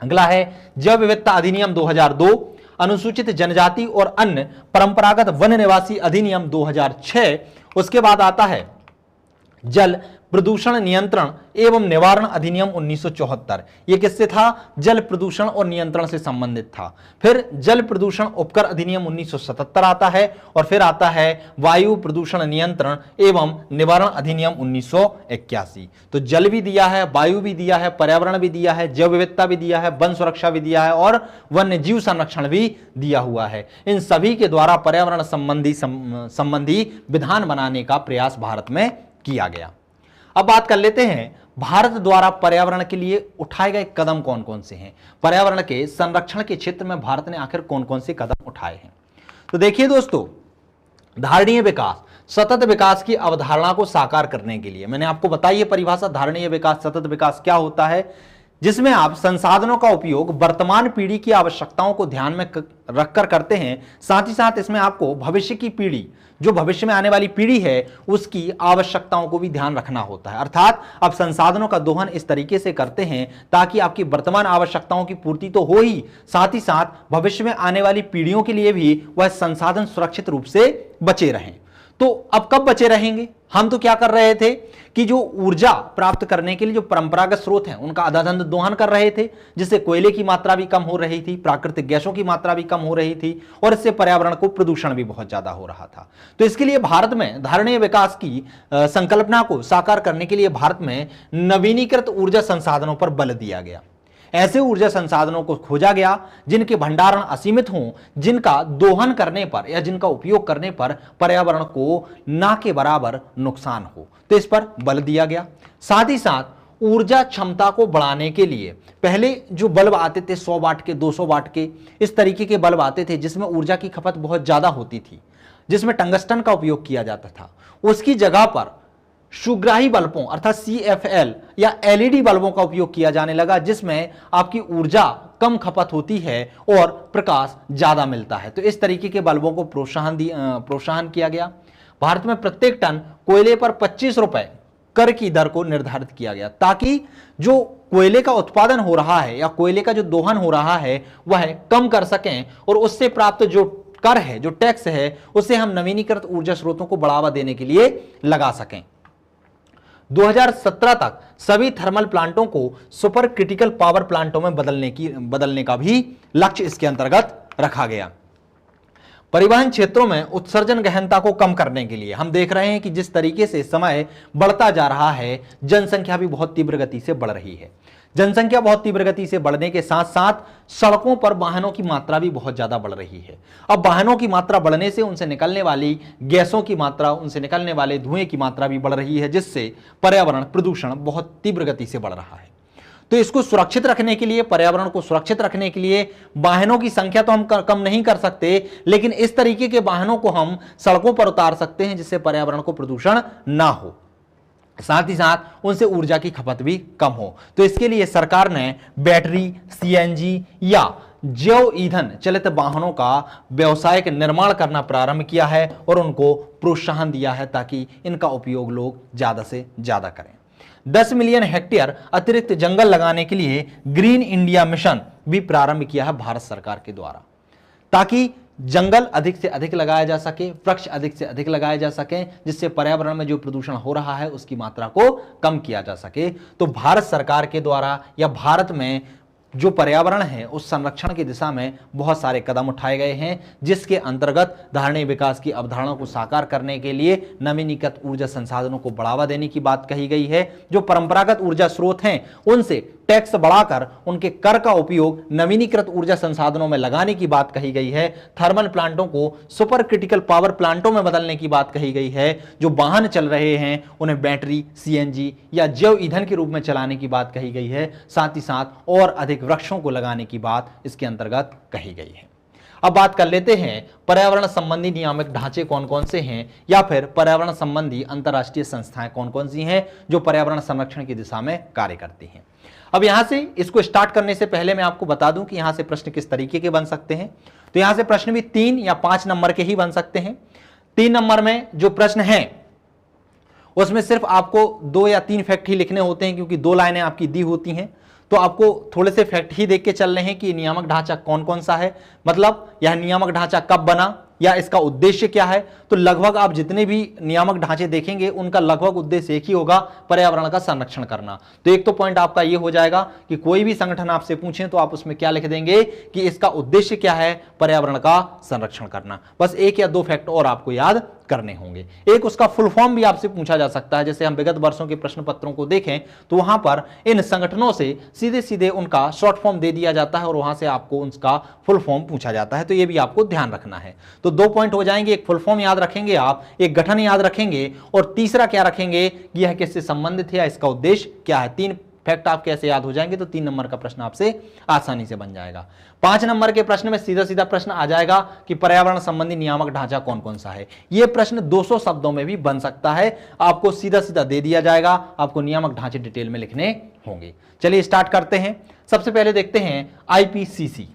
अगला है जैव विविधता अधिनियम 2002, अनुसूचित जनजाति और अन्य परंपरागत वन निवासी अधिनियम 2006। उसके बाद आता है जल प्रदूषण नियंत्रण एवं निवारण अधिनियम 1974। यह किससे था? जल प्रदूषण और नियंत्रण से संबंधित था। फिर जल प्रदूषण उपकर अधिनियम 1977 आता है, और फिर आता है वायु प्रदूषण नियंत्रण एवं निवारण अधिनियम 1981। तो जल भी दिया है, वायु भी दिया है, पर्यावरण भी दिया है, जैव विविधता भी दिया है, वन सुरक्षा भी दिया है, और वन्य जीव संरक्षण भी दिया हुआ है। इन सभी के द्वारा पर्यावरण संबंधी विधान बनाने का प्रयास भारत में किया गया। अब बात कर लेते हैं भारत द्वारा पर्यावरण के लिए उठाए गए कदम कौन कौन से हैं। पर्यावरण के संरक्षण के क्षेत्र में भारत ने आखिर कौन कौन से कदम उठाए हैं। तो देखिए दोस्तों, धारणीय विकास, सतत विकास की अवधारणा को साकार करने के लिए मैंने आपको बताई है परिभाषा, धारणीय विकास, सतत विकास क्या होता है, जिसमें आप संसाधनों का उपयोग वर्तमान पीढ़ी की आवश्यकताओं को ध्यान में रखकर करते हैं। साथ ही साथ इसमें आपको भविष्य की पीढ़ी, जो भविष्य में आने वाली पीढ़ी है, उसकी आवश्यकताओं को भी ध्यान रखना होता है। अर्थात आप संसाधनों का दोहन इस तरीके से करते हैं ताकि आपकी वर्तमान आवश्यकताओं की पूर्ति तो हो ही, साथ ही साथ भविष्य में आने वाली पीढ़ियों के लिए भी वह संसाधन सुरक्षित रूप से बचे रहें। तो अब कब बचे रहेंगे? हम तो क्या कर रहे थे कि जो ऊर्जा प्राप्त करने के लिए जो परंपरागत स्रोत हैं उनका अंधाधुंध दोहन कर रहे थे, जिससे कोयले की मात्रा भी कम हो रही थी, प्राकृतिक गैसों की मात्रा भी कम हो रही थी, और इससे पर्यावरण को प्रदूषण भी बहुत ज्यादा हो रहा था। तो इसके लिए भारत में धारणीय विकास की संकल्पना को साकार करने के लिए भारत में नवीनीकृत ऊर्जा संसाधनों पर बल दिया गया। ऐसे ऊर्जा संसाधनों को खोजा गया जिनके भंडारण असीमित हों, जिनका दोहन करने पर या जिनका उपयोग करने पर पर्यावरण को ना के बराबर नुकसान हो, तो इस पर बल दिया गया। साथ ही साथ ऊर्जा क्षमता को बढ़ाने के लिए पहले जो बल्ब आते थे 100 वाट के, 200 वाट के, इस तरीके के बल्ब आते थे जिसमें ऊर्जा की खपत बहुत ज्यादा होती थी, जिसमें टंगस्टन का उपयोग किया जाता था। उसकी जगह पर सुग्राही बल्बों अर्थात CFL या LED बल्बों का उपयोग किया जाने लगा, जिसमें आपकी ऊर्जा कम खपत होती है और प्रकाश ज्यादा मिलता है। तो इस तरीके के बल्बों को प्रोत्साहन किया गया। भारत में प्रत्येक टन कोयले पर 25 रुपए कर की दर को निर्धारित किया गया, ताकि जो कोयले का उत्पादन हो रहा है या कोयले का जो दोहन हो रहा है वह कम कर सकें, और उससे प्राप्त जो कर है, जो टैक्स है, उसे हम नवीनीकृत ऊर्जा स्रोतों को बढ़ावा देने के लिए लगा सकें। 2017 तक सभी थर्मल प्लांटों को सुपर क्रिटिकल पावर प्लांटों में बदलने का भी लक्ष्य इसके अंतर्गत रखा गया। परिवहन क्षेत्रों में उत्सर्जन गहनता को कम करने के लिए हम देख रहे हैं कि जिस तरीके से समय बढ़ता जा रहा है, जनसंख्या भी बहुत तीव्र गति से बढ़ रही है। जनसंख्या बहुत तीव्र गति से बढ़ने के साथ साथ सड़कों पर वाहनों की मात्रा भी बहुत ज्यादा बढ़ रही है। अब वाहनों की मात्रा बढ़ने से उनसे निकलने वाली गैसों की मात्रा, उनसे निकलने वाले धुएं की मात्रा भी बढ़ रही है, जिससे पर्यावरण प्रदूषण बहुत तीव्र गति से बढ़ रहा है। तो इसको सुरक्षित रखने के लिए, पर्यावरण को सुरक्षित रखने के लिए वाहनों की संख्या तो हम कम नहीं कर सकते, लेकिन इस तरीके के वाहनों को हम सड़कों पर उतार सकते हैं जिससे पर्यावरण को प्रदूषण ना हो, साथ ही साथ उनसे ऊर्जा की खपत भी कम हो। तो इसके लिए सरकार ने बैटरी, सीएनजी या जैव ईंधन चलित वाहनों का व्यवसायिक निर्माण करना प्रारंभ किया है और उनको प्रोत्साहन दिया है ताकि इनका उपयोग लोग ज्यादा से ज्यादा करें। 10 मिलियन हेक्टेयर अतिरिक्त जंगल लगाने के लिए ग्रीन इंडिया मिशन भी प्रारंभ किया है भारत सरकार के द्वारा, ताकि जंगल अधिक से अधिक लगाया जा सके, वृक्ष अधिक से अधिक लगाए जा सके, जिससे पर्यावरण में जो प्रदूषण हो रहा है उसकी मात्रा को कम किया जा सके। तो भारत सरकार के द्वारा या भारत में जो पर्यावरण है उस संरक्षण की दिशा में बहुत सारे कदम उठाए गए हैं, जिसके अंतर्गत धारणीय विकास की अवधारणा को साकार करने के लिए नवीनीकृत ऊर्जा संसाधनों को बढ़ावा देने की बात कही गई है। जो परंपरागत ऊर्जा स्रोत हैं उनसे टैक्स बढ़ाकर उनके कर का उपयोग नवीनीकृत ऊर्जा संसाधनों में लगाने की बात कही गई है। थर्मल प्लांटों को सुपर क्रिटिकल पावर प्लांटों में बदलने की बात कही गई है। जो वाहन चल रहे हैं उन्हें बैटरी, सीएनजी या जैव ईंधन के रूप में चलाने की बात कही गई है। साथ ही साथ और अधिक वृक्षों को लगाने की बात इसके अंतर्गत कही गई है। अब बात कर लेते हैं पर्यावरण संबंधी नियामक ढांचे कौन कौन से हैं, या फिर पर्यावरण संबंधी अंतर्राष्ट्रीय संस्थाएं कौन कौन सी हैं जो पर्यावरण संरक्षण की दिशा में कार्य करती हैं। अब यहां से इसको स्टार्ट करने से पहले मैं आपको बता दूं कि यहां से प्रश्न किस तरीके के बन सकते हैं। तो यहां से प्रश्न भी 3 या 5 नंबर के ही बन सकते हैं। 3 नंबर में जो प्रश्न है उसमें सिर्फ आपको 2 या 3 फैक्ट ही लिखने होते हैं, क्योंकि 2 लाइनें आपकी दी होती हैं। तो आपको थोड़े से फैक्ट ही देख के चल रहे हैं कि नियामक ढांचा कौन कौन सा है, मतलब यह नियामक ढांचा कब बना या इसका उद्देश्य क्या है। तो लगभग आप जितने भी नियामक ढांचे देखेंगे उनका लगभग उद्देश्य एक ही होगा, पर्यावरण का संरक्षण करना। तो एक तो पॉइंट आपका ये हो जाएगा कि कोई भी संगठन आपसे पूछे तो आप उसमें क्या लिख देंगे कि इसका उद्देश्य क्या है, पर्यावरण का संरक्षण करना। बस 1 या 2 फैक्ट और आपको याद करने होंगे। एक उसका फुल फॉर्म भी आपसे पूछा जा सकता है। जैसे हम विगत वर्षों के प्रश्न पत्रों को देखें तो वहां पर इन संगठनों से सीधे सीधे उनका शॉर्ट फॉर्म दे दिया जाता है और वहां से आपको उनका फुल फॉर्म पूछा जाता है। तो ये भी आपको ध्यान रखना है। तो 2 पॉइंट हो जाएंगे, एक फुल फॉर्म याद रखेंगे आप, एक गठन याद रखेंगे, और तीसरा क्या रखेंगे कि यह किससे संबंधित है या इसका उद्देश्य क्या है। 3 फैक्ट आप कैसे याद हो जाएंगे तो 3 नंबर का प्रश्न आपसे आसानी से बन जाएगा। 5 नंबर के प्रश्न में सीधा सीधा प्रश्न आ जाएगा कि पर्यावरण संबंधी नियामक ढांचा कौन कौन सा है। यह प्रश्न 200 शब्दों में भी बन सकता है, आपको सीधा सीधा दे दिया जाएगा, आपको नियामक ढांचे डिटेल में लिखने होंगे। चलिए स्टार्ट करते हैं। सबसे पहले देखते हैं आईपीसीसी।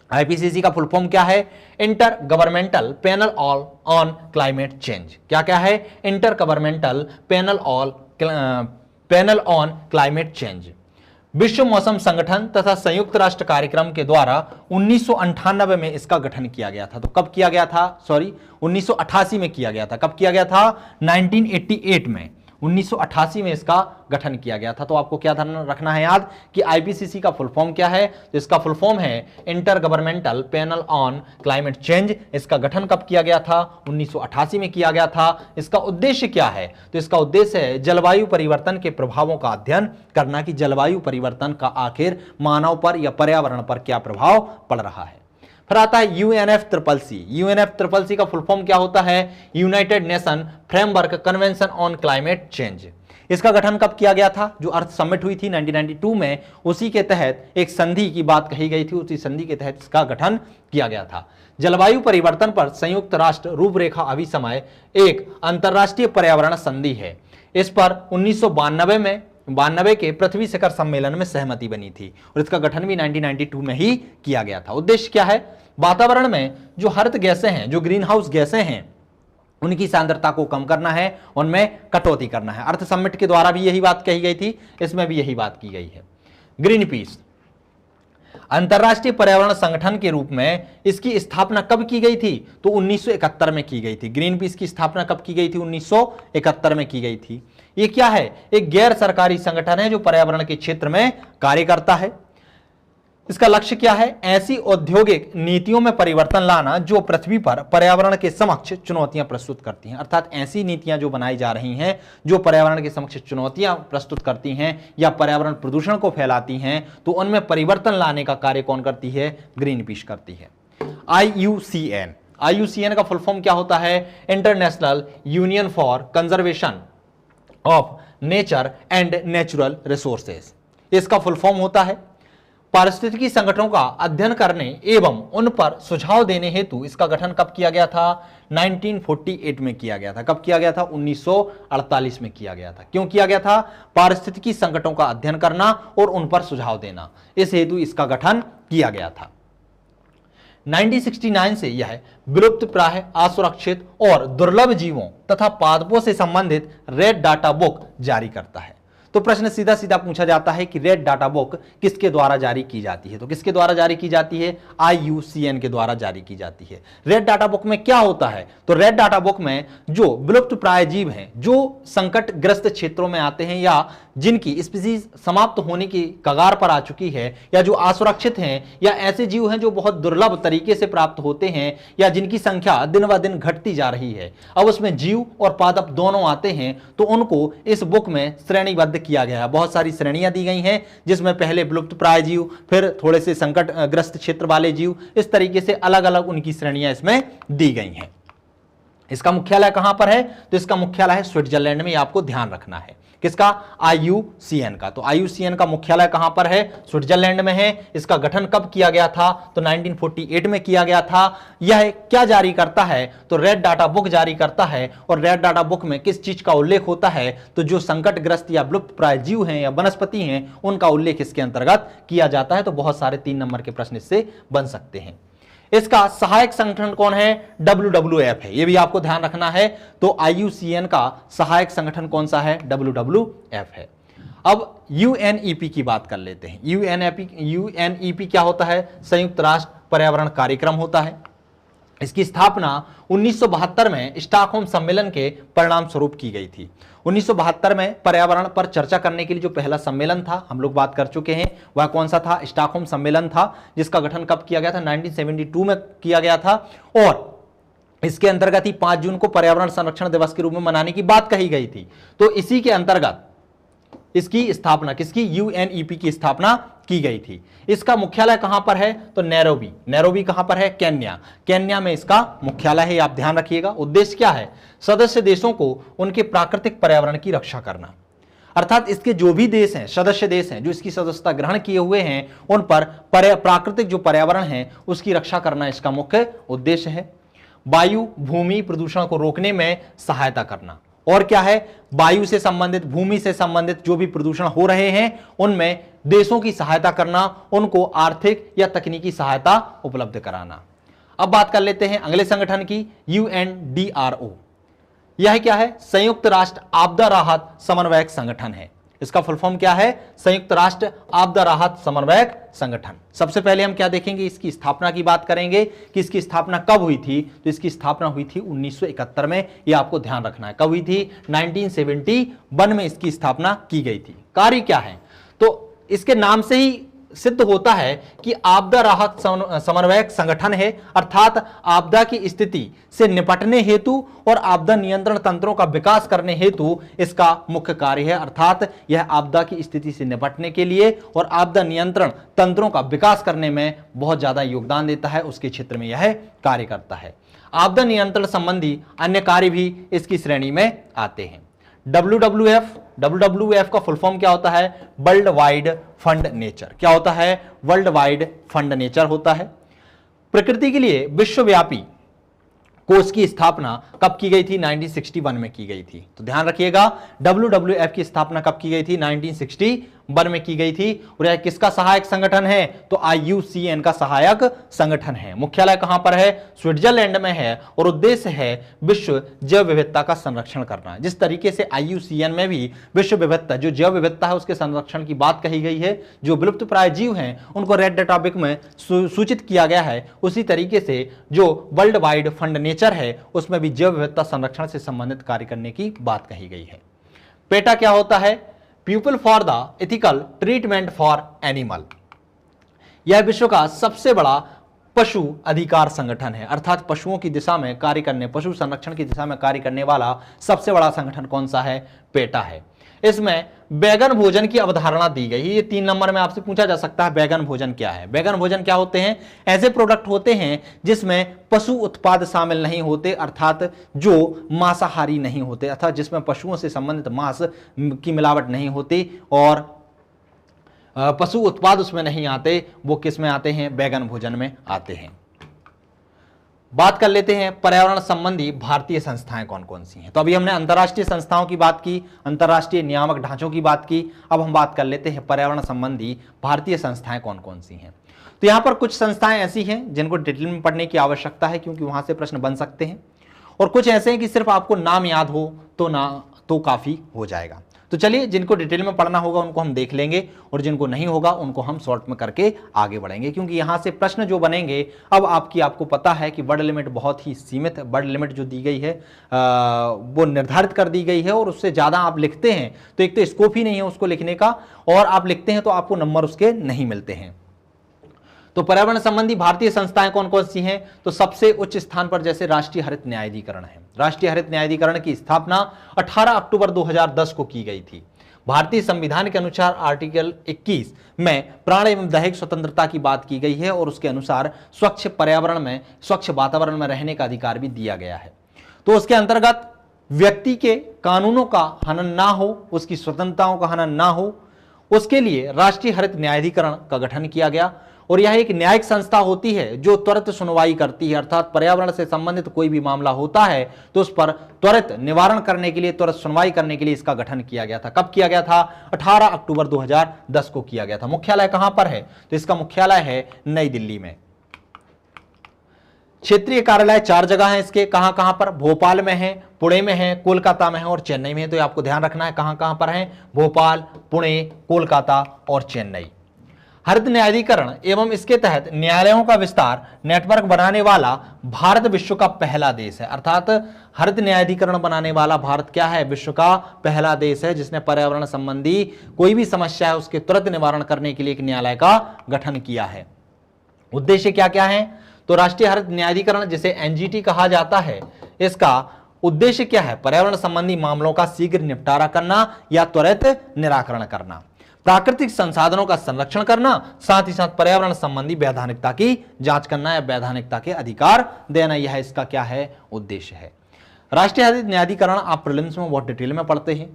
आईपीसीसी का फुल फॉर्म क्या है? Inter governmental panel on climate change. क्या क्या है? Inter governmental panel on climate change. विश्व मौसम संगठन तथा संयुक्त राष्ट्र कार्यक्रम के द्वारा 1998 में इसका गठन किया गया था। तो कब किया गया था? 1988 में किया गया था। कब किया गया था? 1988 में, 1988 में इसका गठन किया गया था। तो आपको क्या ध्यान रखना है याद कि आईपीसीसी का फुल फॉर्म क्या है? तो इसका फुल फॉर्म है inter governmental panel on climate change. इसका गठन कब किया गया था? 1988 में किया गया था। इसका उद्देश्य क्या है? तो इसका उद्देश्य है जलवायु परिवर्तन के प्रभावों का अध्ययन करना, कि जलवायु परिवर्तन का आखिर मानव पर या पर्यावरण पर क्या प्रभाव पड़ रहा है। फिर आता है UNFCCC। UNFCCC का फुल फॉर्म क्या होता है? United nation framework convention on climate change. इसका गठन कब किया गया था? जो अर्थ समिट हुई थी 1992 में, उसी के तहत एक संधि की बात कही गई थी, उसी संधि के तहत इसका गठन किया गया था। जलवायु परिवर्तन पर संयुक्त राष्ट्र रूपरेखा अभिसमय एक अंतरराष्ट्रीय पर्यावरण संधि है। इस पर 1992 के पृथ्वी शिखर सम्मेलन में सहमति बनी थी और इसका गठन भी 1992 में ही किया गया था। उद्देश्य क्या है? वातावरण में जो हरित गैसें हैं, जो ग्रीन हाउस गैसें हैं, उनकी सांद्रता को कम करना है, उनमें कटौती करना है। अर्थ समिट के द्वारा भी यही बात कही गई थी, इसमें भी यही बात की गई है। ग्रीन पीस अंतरराष्ट्रीय पर्यावरण संगठन के रूप में इसकी स्थापना कब की गई थी? तो 1971 में की गई थी। ग्रीन पीस की स्थापना कब की गई थी? 1971 में की गई थी। ये क्या है? एक गैर सरकारी संगठन है जो पर्यावरण के क्षेत्र में कार्य करता है। इसका लक्ष्य क्या है? ऐसी औद्योगिक नीतियों में परिवर्तन लाना जो पृथ्वी पर पर्यावरण के समक्ष चुनौतियां प्रस्तुत करती हैं। अर्थात ऐसी नीतियां जो बनाई जा रही हैं जो पर्यावरण के समक्ष चुनौतियां प्रस्तुत करती हैं या पर्यावरण प्रदूषण को फैलाती हैं, तो उनमें परिवर्तन लाने का कार्य कौन करती है? ग्रीन पीस करती है। IUCN, IUCN का फुल फॉर्म क्या होता है? International union for conservation of nature and natural resources, इसका फुल फॉर्म होता है। पारिस्थितिकी संगठनों का अध्ययन करने एवं उन पर सुझाव देने हेतु इसका गठन कब किया गया था? 1948 में किया गया था। कब किया गया था? 1948 में किया गया था। क्यों किया गया था? पारिस्थितिकी संकटों का अध्ययन करना और उन पर सुझाव देना, इस हेतु इसका गठन किया गया था। 1969 से यह विलुप्त प्राय, असुरक्षित और दुर्लभ जीवों तथा पादपों से संबंधित रेड डाटा बुक जारी करता है। तो प्रश्न सीधा सीधा पूछा जाता है कि रेड डाटा बुक किसके द्वारा जारी की जाती है? तो किसके द्वारा जारी की जाती है? IUCN के द्वारा जारी की जाती है। रेड डाटा बुक में क्या होता है? तो रेड डाटा बुक में जो विलुप्त प्राय जीव हैं, जो संकटग्रस्त क्षेत्रों में आते हैं या जिनकी स्पीसीज समाप्त होने की कगार पर आ चुकी है, या जो असुरक्षित हैं, या ऐसे जीव हैं जो बहुत दुर्लभ तरीके से प्राप्त होते हैं, या जिनकी संख्या दिन ब दिन घटती जा रही है, अब उसमें जीव और पादप दोनों आते हैं, तो उनको इस बुक में श्रेणीबद्ध किया गया है। बहुत सारी श्रेणियां दी गई हैं, जिसमें पहले विलुप्त प्राय जीव, फिर थोड़े से संकटग्रस्त क्षेत्र वाले जीव, इस तरीके से अलग अलग उनकी श्रेणियां इसमें दी गई हैं। इसका मुख्यालय कहां पर है? तो इसका मुख्यालय है स्विट्जरलैंड में, आपको ध्यान रखना है। किसका? IUCN का। तो IUCN का मुख्यालय कहां पर है? स्विट्जरलैंड में है। इसका गठन कब किया गया था? तो 1948 में किया गया था। यह क्या जारी करता है? तो रेड डाटा बुक जारी करता है। और रेड डाटा बुक में किस चीज का उल्लेख होता है? तो जो संकटग्रस्त या विलुप्त प्राय जीव हैं या वनस्पति हैं, उनका उल्लेख इसके अंतर्गत किया जाता है। तो बहुत सारे 3 नंबर के प्रश्न इससे बन सकते हैं। इसका सहायक संगठन कौन है? WWF है, यह भी आपको ध्यान रखना है। तो IUCN का सहायक संगठन कौन सा है? WWF है। अब UNEP की बात कर लेते हैं। UNEP क्या होता है? संयुक्त राष्ट्र पर्यावरण कार्यक्रम होता है। इसकी स्थापना 1972 में स्टॉकहोम सम्मेलन के परिणाम स्वरूप की गई थी। 1972 में पर्यावरण पर चर्चा करने के लिए जो पहला सम्मेलन था, हम लोग बात कर चुके हैं, वह कौन सा था? स्टॉकहोम सम्मेलन था, जिसका गठन कब किया गया था? 1972 में किया गया था। और इसके अंतर्गत ही 5 जून को पर्यावरण संरक्षण दिवस के रूप में मनाने की बात कही गई थी। तो इसी के अंतर्गत इसकी स्थापना, किसकी? UNEP की स्थापना की गई थी। इसका मुख्यालय कहां पर है? तो नैरोबी। नैरोबी कहां पर है? केन्या। केन्या में इसका मुख्यालय है, आप ध्यान रखिएगा। उद्देश्य क्या है? सदस्य देशों को उनके प्राकृतिक पर्यावरण की रक्षा करना। अर्थात इसके जो भी देश हैं, सदस्य देश हैं, जो इसकी सदस्यता ग्रहण किए हुए हैं, उन पर प्राकृतिक जो पर्यावरण है उसकी रक्षा करना इसका मुख्य उद्देश्य है। वायु भूमि प्रदूषण को रोकने में सहायता करना। और क्या है? वायु से संबंधित, भूमि से संबंधित जो भी प्रदूषण हो रहे हैं, उनमें देशों की सहायता करना, उनको आर्थिक या तकनीकी सहायता उपलब्ध कराना। अब बात कर लेते हैं अगले संगठन की, UNDRO। यह क्या है? संयुक्त राष्ट्र आपदा राहत समन्वयक संगठन है। इसका फुल फॉर्म क्या है? संयुक्त राष्ट्र आपदा राहत समन्वयक संगठन। सबसे पहले हम क्या देखेंगे? इसकी स्थापना की बात करेंगे कि इसकी स्थापना कब हुई थी। तो इसकी स्थापना हुई थी 1971 में, यह आपको ध्यान रखना है। कब हुई थी? 1971 में इसकी स्थापना की गई थी। कार्य क्या है? तो इसके नाम से ही सिद्ध होता है कि आपदा राहत समन्वयक संगठन है, अर्थात आपदा की स्थिति से निपटने हेतु और आपदा नियंत्रण तंत्रों का विकास करने हेतु इसका मुख्य कार्य है। अर्थात यह आपदा की स्थिति से निपटने के लिए और आपदा नियंत्रण तंत्रों का विकास करने में बहुत ज्यादा योगदान देता है, उसके क्षेत्र में यह कार्य करता है। आपदा नियंत्रण संबंधी अन्य कार्य भी इसकी श्रेणी में आते हैं। WWF का फुल फॉर्म क्या होता है? World wide fund nature. क्या होता है? वर्ल्ड वाइड फंड नेचर होता है। प्रकृति के लिए विश्वव्यापी कोष की स्थापना कब की गई थी? 1961 में की गई थी। तो ध्यान रखिएगा, WWF की स्थापना कब की गई थी? 1961 में की गई थी। और यह किसका सहायक संगठन है? तो IUCN का सहायक संगठन है। मुख्यालय कहां पर है? स्विट्जरलैंड में है। और उद्देश्य है विश्व जैव विविधता का संरक्षण करना। जिस तरीके से IUCN में भी विश्व विविधता, जो जैव विविधता है, उसके संरक्षण की बात कही गई है, जो विलुप्त प्राय जीव हैं उनको रेड डाटा बुक में सूचित किया गया है, उसी तरीके से जो वर्ल्ड वाइड फंड नेचर है उसमें भी जैव विविधता संरक्षण से संबंधित कार्य करने की बात कही गई है। पेटा क्या होता है? People for the ethical treatment for animal. यह विश्व का सबसे बड़ा पशु अधिकार संगठन है, अर्थात पशुओं की दिशा में कार्य करने, पशु संरक्षण की दिशा में कार्य करने वाला सबसे बड़ा संगठन कौन सा है? पेटा है। इसमें बैगन भोजन की अवधारणा दी गई है। ये 3 नंबर में आपसे पूछा जा सकता है बैगन भोजन क्या है। बैगन भोजन क्या होते हैं? ऐसे प्रोडक्ट होते हैं जिसमें पशु उत्पाद शामिल नहीं होते, अर्थात जो मांसाहारी नहीं होते, अर्थात जिसमें पशुओं से संबंधित मांस की मिलावट नहीं होती और पशु उत्पाद उसमें नहीं आते। वो किस में आते हैं? बैगन भोजन में आते हैं। बात कर लेते हैं पर्यावरण संबंधी भारतीय संस्थाएं कौन कौन सी हैं। तो अभी हमने अंतर्राष्ट्रीय संस्थाओं की बात की, अंतर्राष्ट्रीय नियामक ढांचों की बात की, अब हम बात कर लेते हैं पर्यावरण संबंधी भारतीय संस्थाएं कौन कौन सी हैं। तो यहां पर कुछ संस्थाएं ऐसी हैं जिनको डिटेल में पढ़ने की आवश्यकता है, क्योंकि वहां से प्रश्न बन सकते हैं, और कुछ ऐसे हैं कि सिर्फ आपको नाम याद हो तो काफी हो जाएगा। तो चलिए, जिनको डिटेल में पढ़ना होगा उनको हम देख लेंगे, और जिनको नहीं होगा उनको हम शॉर्ट में करके आगे बढ़ेंगे, क्योंकि यहां से प्रश्न जो बनेंगे, अब आपको पता है कि वर्ड लिमिट बहुत ही सीमित, वर्ड लिमिट जो दी गई है वो निर्धारित कर दी गई है, और उससे ज्यादा आप लिखते हैं तो एक तो स्कोप ही नहीं है उसको लिखने का, और आप लिखते हैं तो आपको नंबर उसके नहीं मिलते हैं। तो पर्यावरण संबंधी भारतीय संस्थाएं कौन कौन सी हैं? तो सबसे उच्च स्थान पर जैसे राष्ट्रीय हरित न्यायाधिकरण है। राष्ट्रीय हरित न्यायाधिकरण की स्थापना 18 अक्टूबर 2010 को की गई थी। भारतीय संविधान के अनुसार आर्टिकल 21 में प्राण एवं दैहिक स्वतंत्रता की बात की गई है, और उसके अनुसार स्वच्छ पर्यावरण में, स्वच्छ वातावरण में रहने का अधिकार भी दिया गया है। तो उसके अंतर्गत व्यक्ति के कानूनों का हनन ना हो, उसकी स्वतंत्रताओं का हनन ना हो, उसके लिए राष्ट्रीय हरित न्यायाधिकरण का गठन किया गया। और यह एक न्यायिक संस्था होती है जो त्वरित सुनवाई करती है, अर्थात पर्यावरण से संबंधित कोई भी मामला होता है तो उस पर त्वरित निवारण करने के लिए, त्वरित सुनवाई करने के लिए इसका गठन किया गया था। कब किया गया था? 18 अक्टूबर 2010 को किया गया था। मुख्यालय कहां पर है? तो इसका मुख्यालय है नई दिल्ली में। क्षेत्रीय कार्यालय 4 जगह हैं इसके, कहां कहां पर? भोपाल में है, पुणे में है, कोलकाता में है और चेन्नई में है। तो आपको ध्यान रखना है कहां कहां पर है? भोपाल, पुणे, कोलकाता और चेन्नई। हरित न्यायाधिकरण एवं इसके तहत न्यायालयों का विस्तार नेटवर्क बनाने वाला भारत विश्व का पहला देश है, अर्थात हरित न्यायाधिकरण बनाने वाला भारत क्या है? विश्व का पहला देश है जिसने पर्यावरण संबंधी कोई भी समस्या है उसके तुरंत निवारण करने के लिए एक न्यायालय का गठन किया है। उद्देश्य क्या क्या है? तो राष्ट्रीय हरित न्यायाधिकरण, जिसे एनजीटी कहा जाता है, इसका उद्देश्य क्या है? पर्यावरण संबंधी मामलों का शीघ्र निपटारा करना या त्वरित निराकरण करना, प्राकृतिक संसाधनों का संरक्षण करना, साथ ही साथ पर्यावरण संबंधी वैधानिकता की जांच करना या वैधानिकता के अधिकार देना, यह इसका क्या है? उद्देश्य है। राष्ट्रीय हरित न्यायाधिकरण आप प्रीलिम्स में बहुत डिटेल में पढ़ते हैं,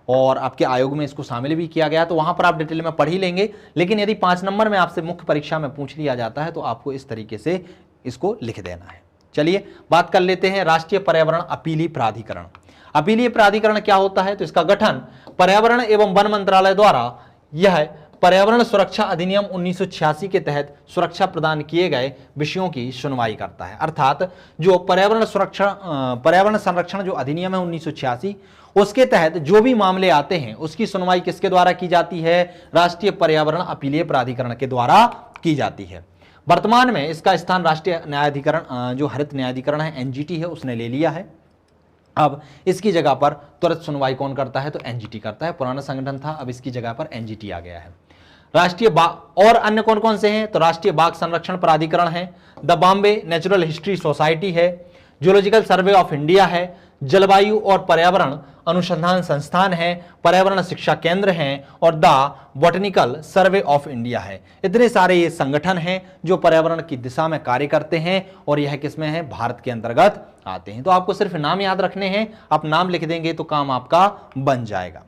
और आपके आयोग में इसको शामिल भी किया गया, तो वहां पर आप डिटेल में पढ़ ही लेंगे। लेकिन यदि 5 नंबर में आपसे मुख्य परीक्षा में पूछ लिया जाता है तो आपको इस तरीके से इसको लिख देना है। चलिए, बात कर लेते हैं राष्ट्रीय पर्यावरण अपीलीय प्राधिकरण। अपीलीय प्राधिकरण क्या होता है? तो इसका गठन पर्यावरण एवं वन मंत्रालय द्वारा यह पर्यावरण सुरक्षा अधिनियम 1986 के तहत सुरक्षा प्रदान किए गए विषयों की सुनवाई करता है, अर्थात जो पर्यावरण संरक्षण जो अधिनियम है 1986, उसके तहत जो भी मामले आते हैं उसकी सुनवाई किसके द्वारा की जाती है? राष्ट्रीय पर्यावरण अपीलीय प्राधिकरण के द्वारा की जाती है। वर्तमान में इसका स्थान राष्ट्रीय न्यायाधिकरण, जो हरित न्यायाधिकरण है एनजीटी है, उसने ले लिया है। अब इसकी जगह पर त्वरित सुनवाई कौन करता है? तो एनजीटी करता है। पुराना संगठन था, अब इसकी जगह पर एनजीटी आ गया है। राष्ट्रीय बाघ और अन्य कौन कौन से हैं? तो राष्ट्रीय बाघ संरक्षण प्राधिकरण है, the Bombay natural history society है, जूलॉजिकल सर्वे ऑफ इंडिया है, जलवायु और पर्यावरण अनुसंधान संस्थान है, पर्यावरण शिक्षा केंद्र हैं, और the botanical survey of India है। इतने सारे ये संगठन हैं जो पर्यावरण की दिशा में कार्य करते हैं, और यह किसमें है? भारत के अंतर्गत आते हैं। तो आपको सिर्फ नाम याद रखने हैं, आप नाम लिख देंगे तो काम आपका बन जाएगा।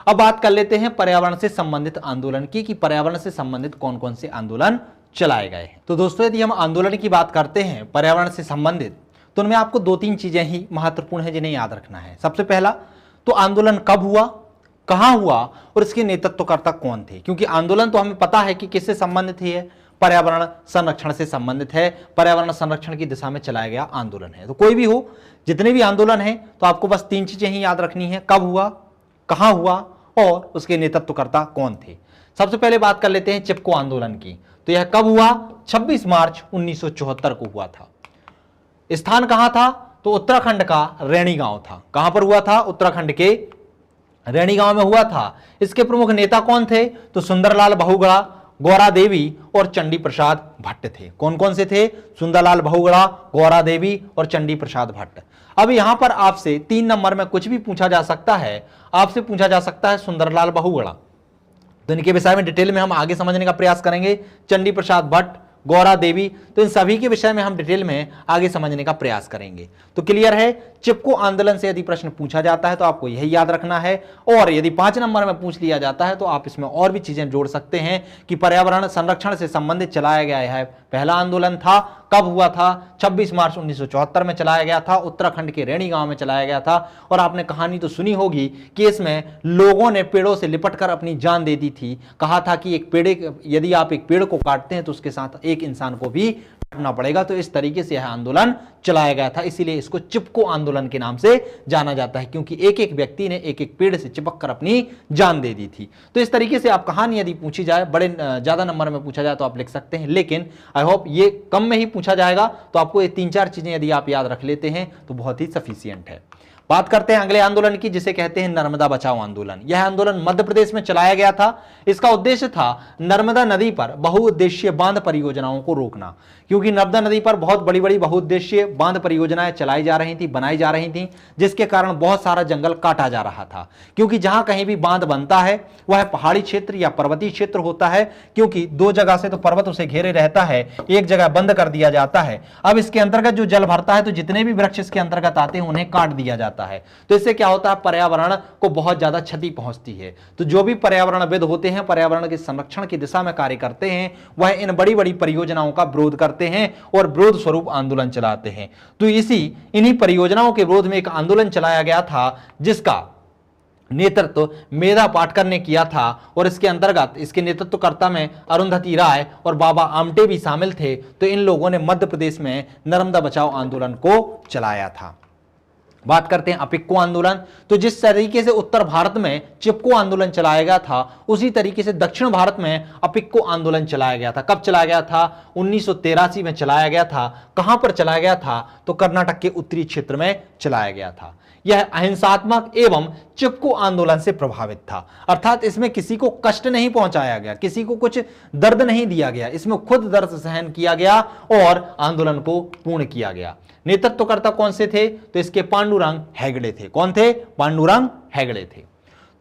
अब बात कर लेते हैं पर्यावरण से संबंधित आंदोलन की, कि पर्यावरण से संबंधित कौन कौन से आंदोलन चलाए गए हैं। तो दोस्तों, यदि हम आंदोलन की बात करते हैं पर्यावरण से संबंधित, तो उनमें आपको 2-3 चीजें ही महत्वपूर्ण है जिन्हें याद रखना है। सबसे पहला तो आंदोलन कब हुआ, कहां हुआ और इसके नेतृत्वकर्ता कौन थे, क्योंकि आंदोलन तो हमें पता है कि किससे संबंधित है, पर्यावरण संरक्षण से संबंधित है, पर्यावरण संरक्षण की दिशा में चलाया गया आंदोलन है। तो कोई भी हो, जितने भी आंदोलन है, तो आपको बस 3 चीजें ही याद रखनी है, कब हुआ, कहां हुआ और उसके नेतृत्वकर्ता कौन थे। सबसे पहले बात कर लेते हैं चिपको आंदोलन की। तो यह कब हुआ? 26 मार्च 1974 को हुआ था। स्थान कहां था? तो उत्तराखंड का रैणी गांव था। कहां पर हुआ था? उत्तराखंड के रैणी गांव में हुआ था। इसके प्रमुख नेता कौन थे? तो सुंदरलाल बहुगुणा गौरा देवी और चंडी प्रसाद भट्ट थे। कौन कौन से थे? सुंदरलाल बहुगुणा, गौरा देवी और चंडी प्रसाद भट्ट। अब यहां पर आपसे 3 नंबर में कुछ भी पूछा जा सकता है। आपसे पूछा जा सकता है सुंदरलाल बहुगुणा, तो इनके विषय में डिटेल में हम आगे समझने का प्रयास करेंगे। चंडी प्रसाद भट्ट, गौरा देवी, तो इन सभी के विषय में हम डिटेल में आगे समझने का प्रयास करेंगे। तो क्लियर है, चिपको आंदोलन से यदि प्रश्न पूछा जाता है तो आपको यही याद रखना है, और यदि 5 नंबर में पूछ लिया जाता है तो आप इसमें और भी चीजें जोड़ सकते हैं कि पर्यावरण संरक्षण से संबंधित चलाया गया है पहला आंदोलन था, कब हुआ था? 26 मार्च 1974 में चलाया गया था, उत्तराखंड के रैणी गांव में चलाया गया था। और आपने कहानी तो सुनी होगी कि इसमें लोगों ने पेड़ों से लिपटकर अपनी जान दे दी थी। कहा था कि यदि आप एक पेड़ को काटते हैं तो उसके साथ एक इंसान को भी काटना पड़ेगा। तो इस तरीके से यह आंदोलन चलाया गया था, इसीलिए इसको चिपको आंदोलन के नाम से जाना जाता है, क्योंकि एक एक व्यक्ति ने एक एक पेड़ से चिपक कर अपनी जान दे दी थी। तो इस तरीके से आप कहानी यदि पूछी जाए, बड़े ज्यादा नंबर में पूछा जाए तो आप लिख सकते हैं, लेकिन आई होप ये कम में ही पूछा जाएगा। तो आपको ये 3-4 चीजें यदि आप याद रख लेते हैं तो बहुत ही सफिशियंट है। बात करते हैं अगले आंदोलन की, जिसे कहते हैं नर्मदा बचाओ आंदोलन। यह आंदोलन मध्य प्रदेश में चलाया गया था। इसका उद्देश्य था नर्मदा नदी पर बहुउद्देशीय बांध परियोजनाओं को रोकना, क्योंकि नर्मदा नदी पर बहुत बड़ी बड़ी बहुउद्देशीय बांध परियोजनाएं चलाई जा रही थी, बनाई जा रही थी, जिसके कारण बहुत सारा जंगल काटा जा रहा था। क्योंकि जहां कहीं भी बांध बनता है वह पहाड़ी क्षेत्र या पर्वतीय क्षेत्र होता है, क्योंकि 2 जगह से तो पर्वत उसे घेरे रहता है, एक जगह बंद कर दिया जाता है। अब इसके अंतर्गत जो जल भरता है तो जितने भी वृक्ष इसके अंतर्गत आते हैं उन्हें काट दिया जाता है। तो इससे क्या होता है? पर्यावरण को बहुत ज्यादा क्षति पहुंचती है। तो जो भी पर्यावरणविद होते हैं, पर्यावरण के संरक्षण की दिशा में कार्य करते हैं, वह इन बड़ी बड़ी परियोजनाओं का विरोध करते हैं और विरोध स्वरूप आंदोलन चलाते हैं। तो इन्हीं परियोजनाओं के विरोध में एक आंदोलन चलाया गया था, जिसका नेतृत्व मेधा पाटकर ने किया था, और इसके अंतर्गत इसके नेतृत्वकर्ता में अरुंधति राय और बाबा आमटे भी शामिल थे। तो इन लोगों ने मध्य प्रदेश में नर्मदा बचाओ आंदोलन को चलाया था। बात करते हैं अपिक्को आंदोलन। तो जिस तरीके से उत्तर भारत में चिपको आंदोलन चलाया गया था, उसी तरीके से दक्षिण भारत में अपिक्को आंदोलन चलाया गया था। कब चलाया गया था? 1983 में चलाया गया था। कहां पर चलाया गया था? तो कर्नाटक के उत्तरी क्षेत्र में चलाया गया था। यह अहिंसात्मक एवं चिपको आंदोलन से प्रभावित था, अर्थात इसमें किसी को कष्ट नहीं पहुंचाया गया, किसी को कुछ दर्द नहीं दिया गया, इसमें खुद दर्द सहन किया गया और आंदोलन को पूर्ण किया गया। नेतृत्वकर्ता कौन से थे? तो इसके पांडुरंग हेगड़े थे। कौन थे? पांडुरंग हेगड़े थे।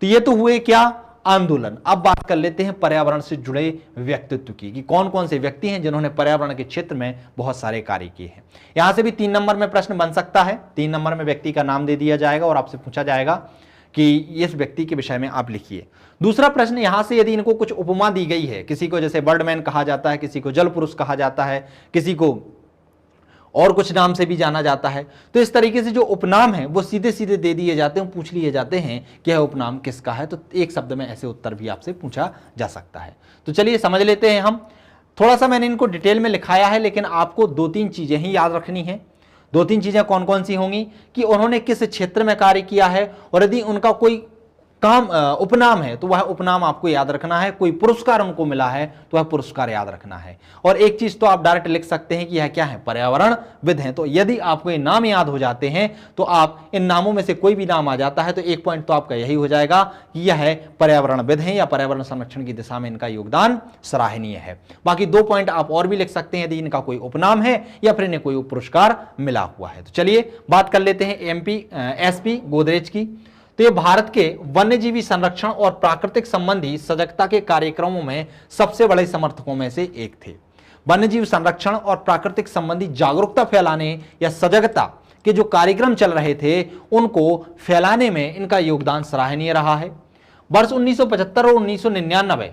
तो ये तो हुए क्या? आंदोलन। अब बात कर लेते हैं पर्यावरण से जुड़े व्यक्तित्व की, कि कौन कौन से व्यक्ति हैं जिन्होंने पर्यावरण के क्षेत्र में बहुत सारे कार्य किए हैं। यहां से भी 3 नंबर में प्रश्न बन सकता है। 3 नंबर में व्यक्ति का नाम दे दिया जाएगा और आपसे पूछा जाएगा कि इस व्यक्ति के विषय में आप लिखिए। दूसरा प्रश्न, यहां से यदि इनको कुछ उपमा दी गई है, किसी को जैसे बर्डमैन कहा जाता है, किसी को जल पुरुष कहा जाता है, किसी को और कुछ नाम से भी जाना जाता है, तो इस तरीके से जो उपनाम है वो सीधे सीधे दे दिए जाते हैं, पूछ लिए जाते हैं कि यह उपनाम किसका है। तो एक शब्द में ऐसे उत्तर भी आपसे पूछा जा सकता है। तो चलिए समझ लेते हैं हम। थोड़ा सा मैंने इनको डिटेल में लिखाया है, लेकिन आपको 2-3 चीजें ही याद रखनी है। 2-3 चीजें कौन कौन सी होंगी? कि उन्होंने किस क्षेत्र में कार्य किया है, और यदि उनका कोई काम उपनाम है तो वह उपनाम आपको याद रखना है। कोई पुरस्कार उनको मिला है तो वह पुरस्कार याद रखना है। और एक चीज तो आप डायरेक्ट लिख सकते हैं कि यह क्या है? पर्यावरणविद हैं। तो यदि आपको ये नाम याद हो जाते हैं तो आप इन नामों में से कोई भी नाम आ जाता है तो 1 पॉइंट तो आपका यही हो जाएगा कि यह पर्यावरणविद हैं या पर्यावरण संरक्षण की दिशा में इनका योगदान सराहनीय है। बाकी 2 पॉइंट आप और भी लिख सकते हैं यदि इनका कोई उपनाम है या फिर इन्हें कोई पुरस्कार मिला हुआ है। तो चलिए बात कर लेते हैं एसपी गोदरेज की। तो ये भारत के वन्यजीवी संरक्षण और प्राकृतिक संबंधी सजगता के कार्यक्रमों में सबसे बड़े समर्थकों में से एक थे। वन्यजीव संरक्षण और प्राकृतिक संबंधी जागरूकता फैलाने या सजगता के जो कार्यक्रम चल रहे थे उनको फैलाने में इनका योगदान सराहनीय रहा है। वर्ष 1975 और 1999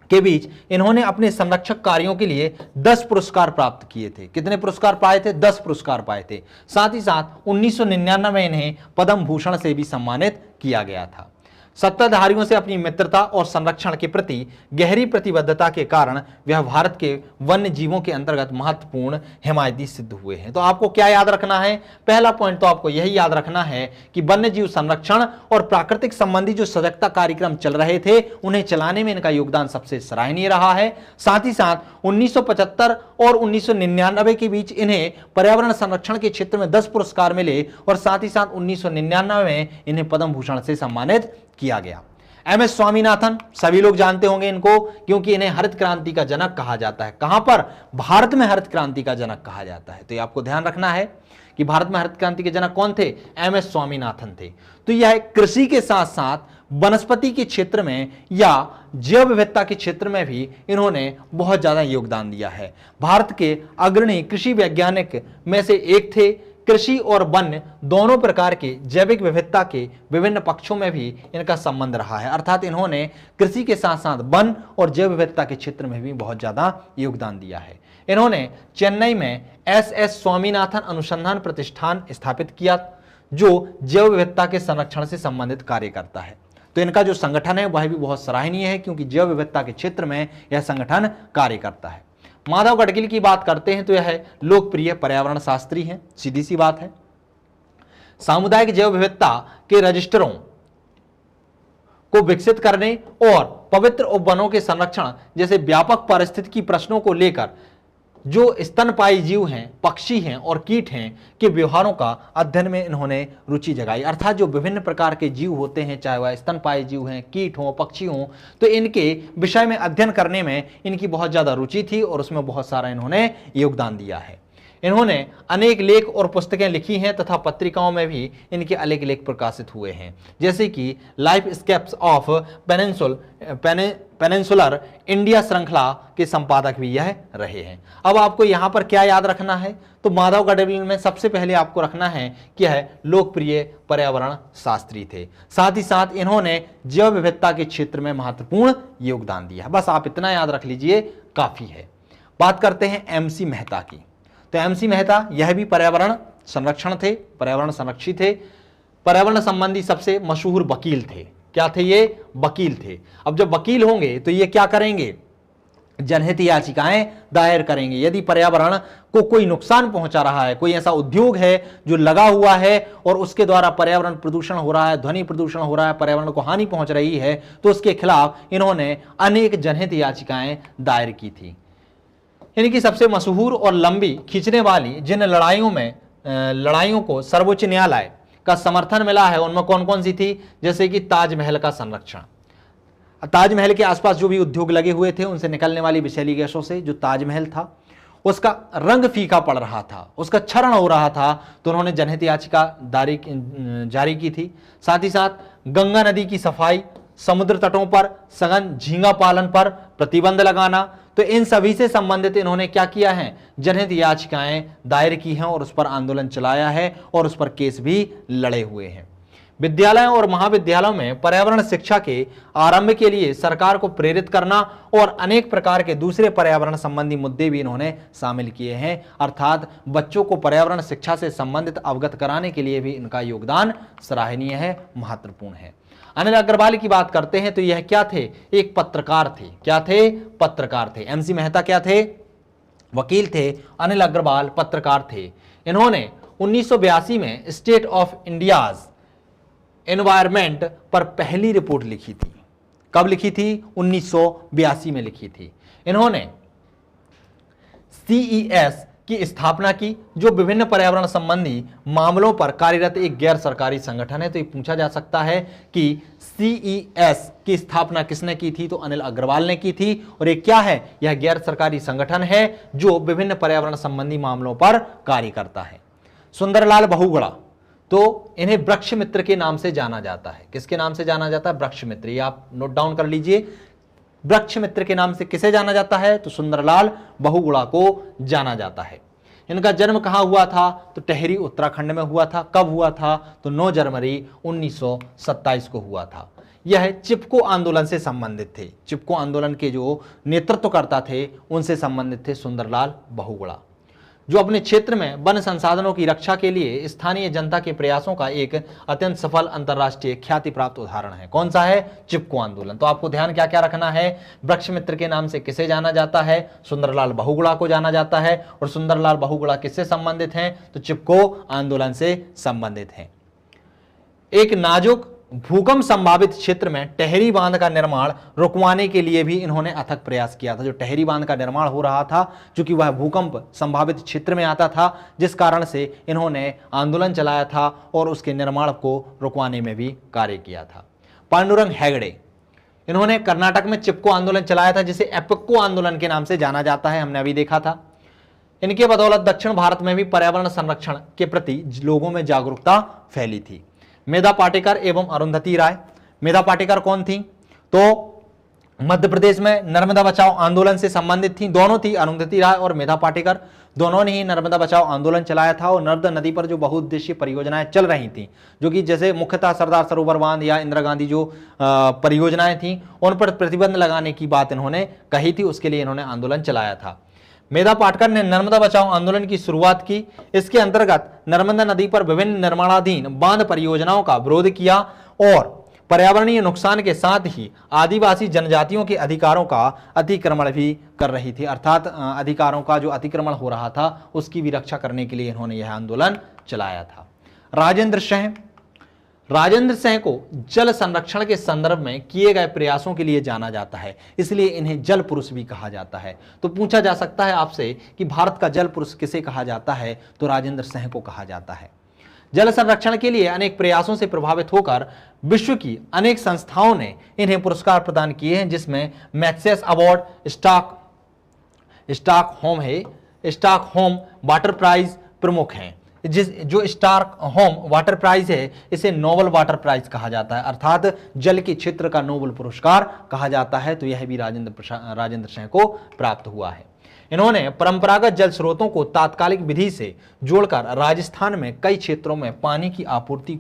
के बीच इन्होंने अपने संरक्षक कार्यों के लिए 10 पुरस्कार प्राप्त किए थे। कितने पुरस्कार पाए थे? 10 पुरस्कार पाए थे। साथ ही साथ 1999 में इन्हें पद्म भूषण से भी सम्मानित किया गया था। सत्ताधारियों से अपनी मित्रता और संरक्षण के प्रति गहरी प्रतिबद्धता के कारण वह भारत के वन्य जीवों के अंतर्गत महत्वपूर्ण हिमायती सिद्ध हुए हैं। तो आपको क्या याद रखना है? पहला पॉइंट तो आपको यही याद रखना है कि वन्य जीव संरक्षण और प्राकृतिक संबंधी जो सजगता कार्यक्रम चल रहे थे उन्हें चलाने में इनका योगदान सबसे सराहनीय रहा है। साथ ही साथ 1975 और 1999 के बीच इन्हें पर्यावरण संरक्षण के क्षेत्र में 10 पुरस्कार मिले और साथ ही साथ 1999 में इन्हें पद्म भूषण से सम्मानित किया गया। MS स्वामीनाथन, सभी लोग जानते होंगे इनको, क्योंकि इन्हें हरित क्रांति का जनक कहा जाता है। कहां पर? भारत में हरित क्रांति का जनक कहा जाता है। तो ये आपको ध्यान रखना है कि भारत में हरित क्रांति के जनक कौन थे? MS स्वामीनाथन थे। तो यह कृषि के साथ साथ वनस्पति के क्षेत्र में या जैव विविधता के क्षेत्र में भी इन्होंने बहुत ज्यादा योगदान दिया है। भारत के अग्रणी कृषि वैज्ञानिक में से एक थे। कृषि और वन्य दोनों प्रकार के जैविक विविधता के विभिन्न पक्षों में भी इनका संबंध रहा है, अर्थात इन्होंने कृषि के साथ साथ वन और जैव विविधता के क्षेत्र में भी बहुत ज्यादा योगदान दिया है। इन्होंने चेन्नई में SS स्वामीनाथन अनुसंधान प्रतिष्ठान स्थापित किया, जो जैव विविधता के संरक्षण से संबंधित कार्य करता है। तो इनका जो संगठन है वह भी बहुत सराहनीय है, क्योंकि जैव विविधता के क्षेत्र में यह संगठन कार्य करता है। माधव गाडगिल की बात करते हैं तो यह लोकप्रिय पर्यावरण शास्त्री हैं, सीधी सी बात है। सामुदायिक जैव विविधता के रजिस्टरों को विकसित करने और पवित्र उपवनों के संरक्षण जैसे व्यापक पारिस्थितिकी प्रश्नों को लेकर जो स्तनपायी जीव हैं, पक्षी हैं और कीट हैं के व्यवहारों का अध्ययन में इन्होंने रुचि जगाई, अर्थात जो विभिन्न प्रकार के जीव होते हैं, चाहे वह स्तनपायी जीव हैं, कीट हों, पक्षी हों, तो इनके विषय में अध्ययन करने में इनकी बहुत ज़्यादा रुचि थी और उसमें बहुत सारा इन्होंने योगदान दिया है। इन्होंने अनेक लेख और पुस्तकें लिखी हैं तथा पत्रिकाओं में भी इनके अनेक लेख प्रकाशित हुए हैं, जैसे कि life scapes of peninsular India श्रृंखला के संपादक भी यह रहे हैं। अब आपको यहाँ पर क्या याद रखना है? तो माधव गाडगिल में सबसे पहले आपको रखना है कि यह लोकप्रिय पर्यावरण शास्त्री थे, साथ ही साथ इन्होंने जैव विविधता के क्षेत्र में महत्वपूर्ण योगदान दिया। बस आप इतना याद रख लीजिए, काफी है। बात करते हैं MC मेहता की। तो MC मेहता यह भी पर्यावरण संरक्षण थे, पर्यावरण संरक्षी थे, पर्यावरण संबंधी सबसे मशहूर वकील थे। क्या थे ये? वकील थे। अब जब वकील होंगे तो ये क्या करेंगे? जनहित याचिकाएं दायर करेंगे। यदि पर्यावरण को कोई नुकसान पहुंचा रहा है, कोई ऐसा उद्योग है जो लगा हुआ है और उसके द्वारा पर्यावरण प्रदूषण हो रहा है, ध्वनि प्रदूषण हो रहा है, पर्यावरण को हानि पहुंच रही है, तो उसके खिलाफ इन्होंने अनेक जनहित याचिकाएं दायर की थी। इनकी सबसे मशहूर और लंबी खींचने वाली जिन लड़ाइयों को सर्वोच्च न्यायालय का समर्थन मिला है, उनमें कौन कौन सी थी? जैसे कि ताजमहल का संरक्षण। ताजमहल के आसपास जो भी उद्योग लगे हुए थे, उनसे निकलने वाली विषैली गैसों से जो ताजमहल था उसका रंग फीका पड़ रहा था, उसका क्षरण हो रहा था, तो उन्होंने जनहित याचिका जारी की थी। साथ ही साथ गंगा नदी की सफाई, समुद्र तटों पर सघन झींगा पालन पर प्रतिबंध लगाना, तो इन सभी से संबंधित इन्होंने क्या किया है? जनहित याचिकाएं दायर की हैं और उस पर आंदोलन चलाया है और उस पर केस भी लड़े हुए हैं। विद्यालयों और महाविद्यालयों में पर्यावरण शिक्षा के आरंभ के लिए सरकार को प्रेरित करना और अनेक प्रकार के दूसरे पर्यावरण संबंधी मुद्दे भी इन्होंने शामिल किए हैं, अर्थात बच्चों को पर्यावरण शिक्षा से संबंधित अवगत कराने के लिए भी इनका योगदान सराहनीय है, महत्वपूर्ण है। अनिल अग्रवाल की बात करते हैं तो यह क्या थे? एक पत्रकार थे। क्या थे? पत्रकार थे। MC मेहता क्या थे? वकील थे। अनिल अग्रवाल पत्रकार थे। इन्होंने 1982 में स्टेट ऑफ इंडियाज एनवायरमेंट पर पहली रिपोर्ट लिखी थी। कब लिखी थी? 1982 में लिखी थी। इन्होंने CES की स्थापना की, जो विभिन्न पर्यावरण संबंधी मामलों पर कार्यरत एक गैर सरकारी संगठन है। तो ये पूछा जा सकता है कि CES की स्थापना किसने की थी? तो अनिल अग्रवाल ने की थी। और ये क्या है? यह गैर सरकारी संगठन है जो विभिन्न पर्यावरण संबंधी मामलों पर कार्य करता है। सुंदरलाल बहुगुणा, तो इन्हें वृक्ष मित्र के नाम से जाना जाता है। किसके नाम से जाना जाता है? वृक्ष मित्र। ये आप नोट डाउन कर लीजिए। वृक्ष मित्र के नाम से किसे जाना जाता है? तो सुंदरलाल बहुगुणा को जाना जाता है। इनका जन्म कहां हुआ था? तो टेहरी उत्तराखंड में हुआ था। कब हुआ था? तो 9 जनवरी 1927 को हुआ था। यह चिपको आंदोलन से संबंधित थे। चिपको आंदोलन के जो नेतृत्वकर्ता थे उनसे संबंधित थे सुंदरलाल बहुगुणा, जो अपने क्षेत्र में वन संसाधनों की रक्षा के लिए स्थानीय जनता के प्रयासों का एक अत्यंत सफल अंतर्राष्ट्रीय ख्याति प्राप्त उदाहरण है। कौन सा है? चिपको आंदोलन। तो आपको ध्यान क्या क्या रखना है? वृक्ष मित्र के नाम से किसे जाना जाता है? सुंदरलाल बहुगुणा को जाना जाता है। और सुंदरलाल बहुगुणा किससे संबंधित हैं? तो चिपको आंदोलन से संबंधित हैं। एक नाजुक भूकंप संभावित क्षेत्र में टेहरी बांध का निर्माण रुकवाने के लिए भी इन्होंने अथक प्रयास किया था। जो टेहरी बांध का निर्माण हो रहा था, चूंकि वह भूकंप संभावित क्षेत्र में आता था, जिस कारण से इन्होंने आंदोलन चलाया था और उसके निर्माण को रुकवाने में भी कार्य किया था। पांडुरंग हेगड़े, इन्होंने कर्नाटक में चिपको आंदोलन चलाया था, जिसे एप्को आंदोलन के नाम से जाना जाता है, हमने अभी देखा था। इनके बदौलत दक्षिण भारत में भी पर्यावरण संरक्षण के प्रति लोगों में जागरूकता फैली थी। मेधा पाटेकर एवं अरुंधति राय। मेधा पाटेकर कौन थी? तो मध्य प्रदेश में नर्मदा बचाओ आंदोलन से संबंधित थी, दोनों थी, अरुंधति राय और मेधा पाटेकर, दोनों ने ही नर्मदा बचाओ आंदोलन चलाया था। और नर्मदा नदी पर जो बहुउद्देशीय परियोजनाएं चल रही थी, जो कि जैसे मुख्यतः सरदार सरोवर बांध या इंदिरा गांधी जो परियोजनाएं थी, उन पर प्रतिबंध लगाने की बात इन्होंने कही थी, उसके लिए इन्होंने आंदोलन चलाया था। मेधा पाटकर ने नर्मदा बचाओ आंदोलन की शुरुआत की। इसके अंतर्गत नर्मदा नदी पर विभिन्न निर्माणाधीन बांध परियोजनाओं का विरोध किया और पर्यावरणीय नुकसान के साथ ही आदिवासी जनजातियों के अधिकारों का अतिक्रमण भी कर रही थी, अर्थात अधिकारों का जो अतिक्रमण हो रहा था उसकी भी रक्षा करने के लिए इन्होंने यह आंदोलन चलाया था। राजेंद्र सिंह। राजेंद्र सिंह को जल संरक्षण के संदर्भ में किए गए प्रयासों के लिए जाना जाता है, इसलिए इन्हें जल पुरुष भी कहा जाता है। तो पूछा जा सकता है आपसे कि भारत का जल पुरुष किसे कहा जाता है, तो राजेंद्र सिंह को कहा जाता है। जल संरक्षण के लिए अनेक प्रयासों से प्रभावित होकर विश्व की अनेक संस्थाओं ने इन्हें पुरस्कार प्रदान किए हैं, जिसमें मैक्सेस अवार्ड, स्टॉकहोम वाटर प्राइज प्रमुख हैं। जो स्टॉकहोम वाटर प्राइज है, इसे नोबेल वाटर प्राइज कहा जाता है, अर्थात जल के क्षेत्र का नोबेल पुरस्कार कहा जाता है। तो यह भी राजेंद्र सिंह को प्राप्त हुआ है। इन्होंने परंपरागत जल स्रोतों को तात्कालिक विधि से जोड़कर राजस्थान में कई क्षेत्रों में पानी की आपूर्ति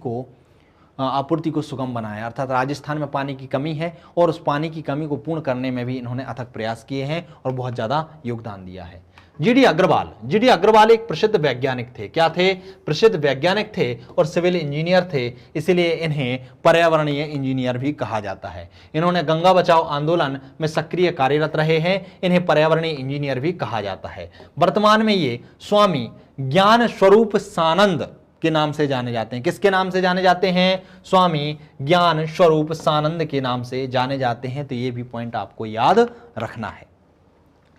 को सुगम बनाया, अर्थात राजस्थान में पानी की कमी है और उस पानी की कमी को पूर्ण करने में भी इन्होंने अथक प्रयास किए हैं और बहुत ज्यादा योगदान दिया है। जीडी अग्रवाल एक प्रसिद्ध वैज्ञानिक थे। क्या थे? प्रसिद्ध वैज्ञानिक थे और सिविल इंजीनियर थे, इसलिए इन्हें पर्यावरणीय इंजीनियर भी कहा जाता है। इन्होंने गंगा बचाओ आंदोलन में सक्रिय कार्यरत रहे हैं, इन्हें पर्यावरणीय इंजीनियर भी कहा जाता है। वर्तमान में ये स्वामी ज्ञान स्वरूप सानंद के नाम से जाने जाते हैं। किसके नाम से जाने जाते हैं? स्वामी ज्ञान स्वरूप सानंद के नाम से जाने जाते हैं। तो ये भी पॉइंट आपको याद रखना है।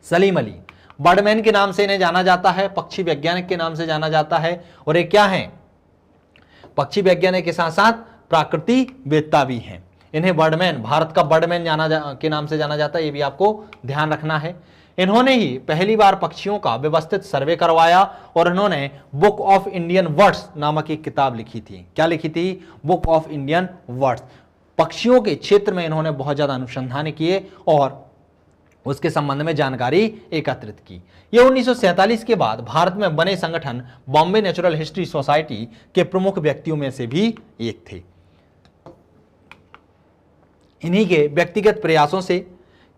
सलीम अली, बर्डमैन के नाम से इन्हें जाना जाता है, पक्षी वैज्ञानिक के नाम से जाना जाता है। और ये क्या है? पक्षी वैज्ञानिक के साथ साथ प्रकृतिवेत्ता भी हैं। इन्हें बर्डमैन, भारत का बर्डमैन के नाम से जाना जाता है, ये भी आपको ध्यान रखना है। इन्होंने ही पहली बार पक्षियों का व्यवस्थित सर्वे करवाया और इन्होंने बुक ऑफ इंडियन वर्ड्स नामक एक किताब लिखी थी। क्या लिखी थी? Book of Indian words. पक्षियों के क्षेत्र में इन्होंने बहुत ज्यादा अनुसंधान किए और उसके संबंध में जानकारी एकत्रित की। ये 1947 के बाद भारत में बने संगठन बॉम्बे नेचुरल हिस्ट्री सोसाइटी के प्रमुख व्यक्तियों में से भी एक थे। इन्हीं के व्यक्तिगत प्रयासों से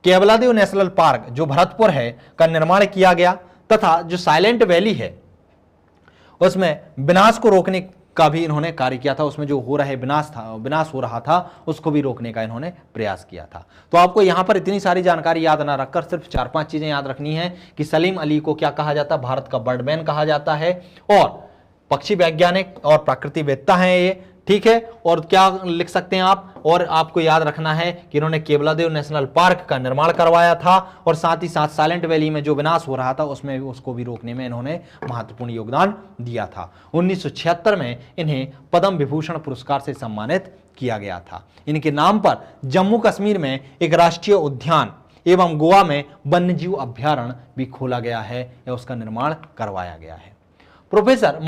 केवलादेव नेशनल पार्क जो भरतपुर है का निर्माण किया गया तथा जो साइलेंट वैली है उसमें विनाश को रोकने का भी इन्होंने कार्य किया था। उसमें जो हो रहे विनाश हो रहा था उसको भी रोकने का इन्होंने प्रयास किया था। तो आपको यहां पर इतनी सारी जानकारी याद ना रखकर सिर्फ 4-5 चीजें याद रखनी है कि सलीम अली को क्या कहा जाता है? भारत का बर्डमैन कहा जाता है और पक्षी वैज्ञानिक और प्रकृतिवेत्ता हैं ये, ठीक है। और क्या लिख सकते हैं आप? और आपको याद रखना है कि इन्होंने केवलादेव नेशनल पार्क का निर्माण करवाया था और साथ ही साथ साइलेंट वैली में जो विनाश हो रहा था उसमें उसको भी रोकने में इन्होंने महत्वपूर्ण योगदान दिया था। 1976 में इन्हें पद्म विभूषण पुरस्कार से सम्मानित किया गया था। इनके नाम पर जम्मू कश्मीर में एक राष्ट्रीय उद्यान एवं गोवा में वन्यजीव अभ्यारण्य भी खोला गया है या उसका निर्माण करवाया गया है। प्रोफेसर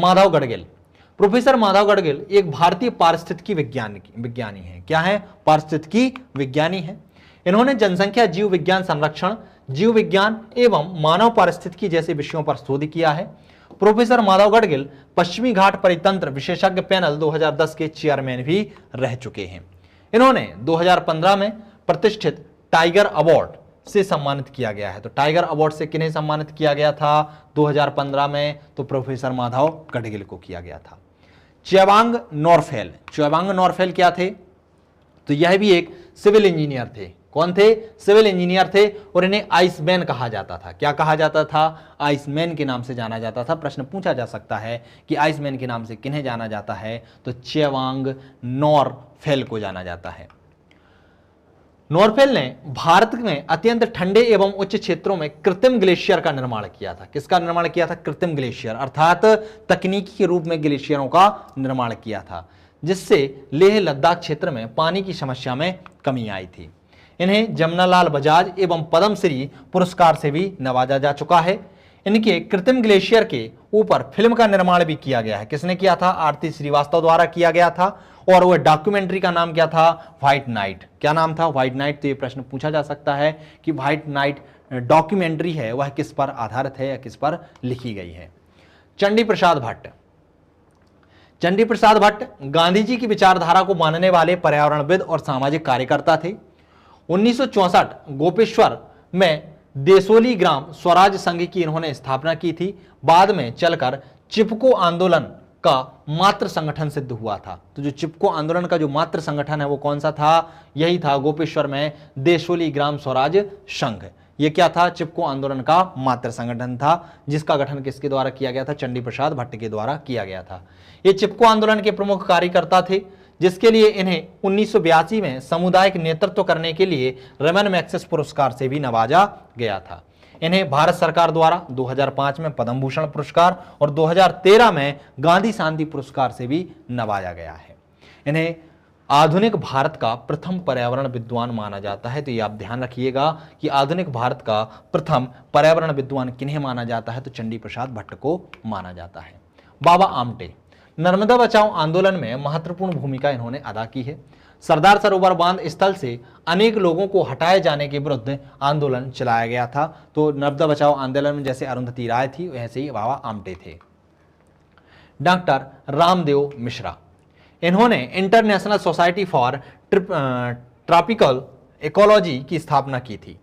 माधव गडगिल एक भारतीय पारिस्थितिकी विज्ञानी हैं। क्या है? पारिस्थितिकी विज्ञानी हैं। इन्होंने जनसंख्या, जीव विज्ञान, संरक्षण, जीव विज्ञान एवं मानव पारिस्थितिकी जैसे विषयों पर शोध किया है। प्रोफेसर माधव गडगिल पश्चिमी घाट परितंत्र विशेषज्ञ पैनल 2010 के चेयरमैन भी रह चुके हैं। इन्होंने 2015 में प्रतिष्ठित टाइगर अवार्ड से सम्मानित किया गया है। तो टाइगर अवार्ड से किन्हें सम्मानित किया गया था 2015 में? तो प्रोफेसर माधव गडगिल को किया गया था। च्वेवांग नॉरफेल क्या थे? तो यह भी एक सिविल इंजीनियर थे। कौन थे? सिविल इंजीनियर थे और इन्हें आइसमैन कहा जाता था। क्या कहा जाता था? आइसमैन के नाम से जाना जाता था। प्रश्न पूछा जा सकता है कि आइसमैन के नाम से किन्हें जाना जाता है? तो च्वेवांग नॉरफेल को जाना जाता है। नॉरफेल ने भारत में अत्यंत ठंडे एवं उच्च क्षेत्रों में कृत्रिम ग्लेशियर का निर्माण किया था। किसका निर्माण किया था? कृत्रिम ग्लेशियर, अर्थात तकनीकी के रूप में ग्लेशियरों का निर्माण किया था, जिससे लेह लद्दाख क्षेत्र में पानी की समस्या में कमी आई थी। इन्हें जमनालाल बजाज एवं पद्मश्री पुरस्कार से भी नवाजा जा चुका है। इनके कृत्रिम ग्लेशियर के ऊपर फिल्म का निर्माण भी किया गया है। किसने किया था? आरती श्रीवास्तव द्वारा किया गया था। और वह डॉक्यूमेंट्री का नाम क्या था? White night. क्या नाम था? White night. तो ये प्रश्न पूछा जा सकता है कि व्हाइट नाइट डॉक्यूमेंट्री है वह किस पर आधारित है या किस पर लिखी गई है। चंडी प्रसाद भट्ट। चंडी प्रसाद भट्ट गांधी जी की विचारधारा को मानने वाले पर्यावरणविद और सामाजिक कार्यकर्ता थे। 1964 गोपेश्वर में देसोली ग्राम स्वराज संघ की इन्होंने स्थापना की थी। बाद में चलकर चिपको आंदोलन का मातृ संगठन सिद्ध हुआ था। तो जो चिपको आंदोलन का जो मातृ संगठन है वो कौन सा था? यही था गोपेश्वर में देसोली ग्राम स्वराज संघ। ये क्या था? चिपको आंदोलन का मातृ संगठन था, जिसका गठन किसके द्वारा किया गया था? चंडी प्रसाद भट्ट के द्वारा किया गया था। ये चिपको आंदोलन के प्रमुख कार्यकर्ता थे, जिसके लिए इन्हें 1982 में सामुदायिक नेतृत्व करने के लिए रमन मैग्सेसे पुरस्कार से भी नवाजा गया था। इन्हें भारत सरकार द्वारा 2005 में पद्म भूषण पुरस्कार और 2013 में गांधी शांति पुरस्कार से भी नवाजा गया है। इन्हें आधुनिक भारत का प्रथम पर्यावरण विद्वान माना जाता है। तो ये आप ध्यान रखिएगा कि आधुनिक भारत का प्रथम पर्यावरण विद्वान किन्हें माना जाता है? तो चंडी प्रसाद भट्ट को माना जाता है। बाबा आमटे नर्मदा बचाओ आंदोलन में महत्वपूर्ण भूमिका इन्होंने अदा की है। सरदार सरोवर बांध स्थल से अनेक लोगों को हटाए जाने के विरुद्ध आंदोलन चलाया गया था। तो नर्मदा बचाओ आंदोलन में जैसे अरुंधति राय थी वैसे ही बाबा आमटे थे। डॉक्टर रामदेव मिश्रा इन्होंने international society for tropical ecology की स्थापना की थी।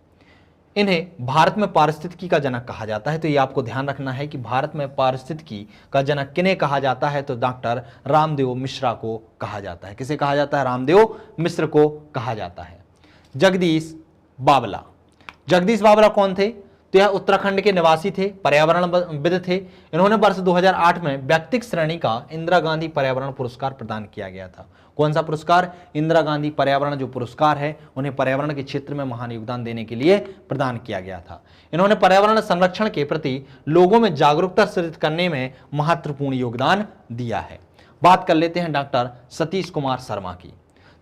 इन्हें भारत में पारिस्थितिकी का जनक कहा जाता है। तो ये आपको ध्यान रखना है कि भारत में पारिस्थितिकी का जनक किन्हें कहा जाता है? तो डॉक्टर रामदेव मिश्रा को कहा जाता है। किसे कहा जाता है? रामदेव मिश्र को कहा जाता है। जगदीश बावला। जगदीश बावला कौन थे? तो यह उत्तराखंड के निवासी थे, पर्यावरणविद थे। इन्होंने वर्ष 2008 में व्यक्तिगत श्रेणी का इंदिरा गांधी पर्यावरण पुरस्कार प्रदान किया गया था। कौन सा पुरस्कार? इंदिरा गांधी पर्यावरण जो पुरस्कार है उन्हें पर्यावरण के क्षेत्र में महान योगदान देने के लिए प्रदान किया गया था। इन्होंने पर्यावरण संरक्षण के प्रति लोगों में जागरूकता सृजित करने में महत्वपूर्ण योगदान दिया है। बात कर लेते हैं डॉक्टर सतीश कुमार शर्मा की।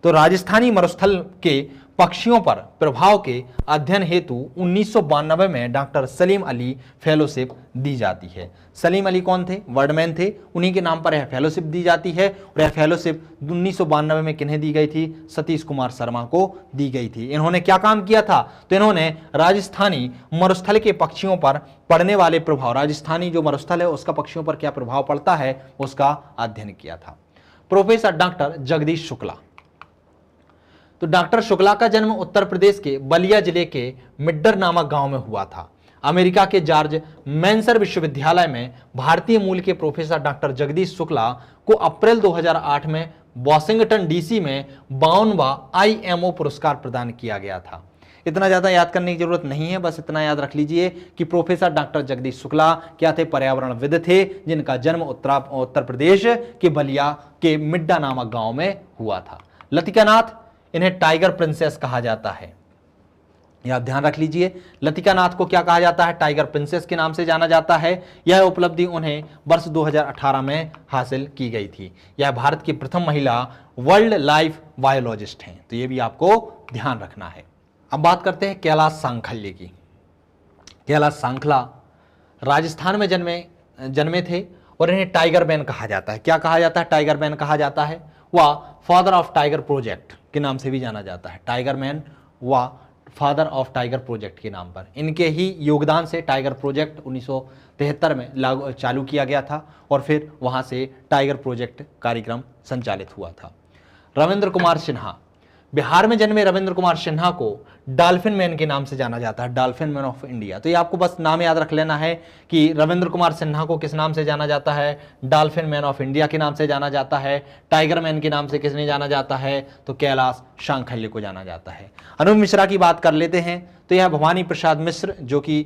तो राजस्थानी मरुस्थल के पक्षियों पर प्रभाव के अध्ययन हेतु 1992 में डॉक्टर सलीम अली फेलोशिप दी जाती है। सलीम अली कौन थे? वर्डमैन थे, उन्हीं के नाम पर यह फेलोशिप दी जाती है। और यह फेलोशिप 1992 में किन्हें दी गई थी? सतीश कुमार शर्मा को दी गई थी। इन्होंने क्या काम किया था? तो इन्होंने राजस्थानी मरुस्थल के पक्षियों पर पड़ने वाले प्रभाव, राजस्थानी जो मरुस्थल है उसका पक्षियों पर क्या प्रभाव पड़ता है उसका अध्ययन किया था। Professor doctor Jagdish Shukla. तो डॉक्टर शुक्ला का जन्म उत्तर प्रदेश के बलिया जिले के मिड्डर नामक गांव में हुआ था। अमेरिका के जॉर्ज मेंसर विश्वविद्यालय में भारतीय मूल के प्रोफेसर डॉक्टर जगदीश शुक्ला को अप्रैल 2008 में वॉशिंगटन डीसी में 52वां IMO पुरस्कार प्रदान किया गया था। इतना ज्यादा याद करने की जरूरत नहीं है, बस इतना याद रख लीजिए कि प्रोफेसर डॉक्टर जगदीश शुक्ला क्या थे? पर्यावरणविद थे, जिनका जन्म उत्तर प्रदेश के बलिया के मिड्डा नामक गांव में हुआ था। लतिका नाथ, इन्हें टाइगर प्रिंसेस कहा जाता है। यह ध्यान रख लीजिए, लतिका नाथ को क्या कहा जाता है? टाइगर प्रिंसेस के नाम से जाना जाता है। यह उपलब्धि उन्हें वर्ष 2018 में हासिल की गई थी। यह भारत की प्रथम महिला वर्ल्ड लाइफ बायोलॉजिस्ट हैं। तो यह भी आपको ध्यान रखना है। अब बात करते हैं कैलाश सांखल्य की। कैलाश सांखला राजस्थान में जन्मे थे और इन्हें टाइगर मैन कहा जाता है। क्या कहा जाता है? टाइगर मैन कहा जाता है। वह फादर ऑफ टाइगर प्रोजेक्ट के नाम से भी जाना जाता है। टाइगर मैन व फादर ऑफ टाइगर प्रोजेक्ट के नाम पर इनके ही योगदान से टाइगर प्रोजेक्ट 1973 में चालू किया गया था और फिर वहां से टाइगर प्रोजेक्ट कार्यक्रम संचालित हुआ था। रविंद्र कुमार सिन्हा। बिहार में जन्मे रविंद्र कुमार सिन्हा को डॉल्फिन मैन के नाम से जाना जाता है, डॉल्फिन मैन ऑफ इंडिया। तो ये आपको बस नाम याद रख लेना है कि रविंद्र कुमार सिन्हा को किस नाम से जाना जाता है? डॉल्फिन मैन ऑफ इंडिया के नाम से जाना जाता है। टाइगर मैन के नाम से किसने जाना जाता है? तो कैलाश सांखल्य को जाना जाता है। अनूप मिश्रा की बात कर लेते हैं। तो यह भवानी प्रसाद मिश्र जो कि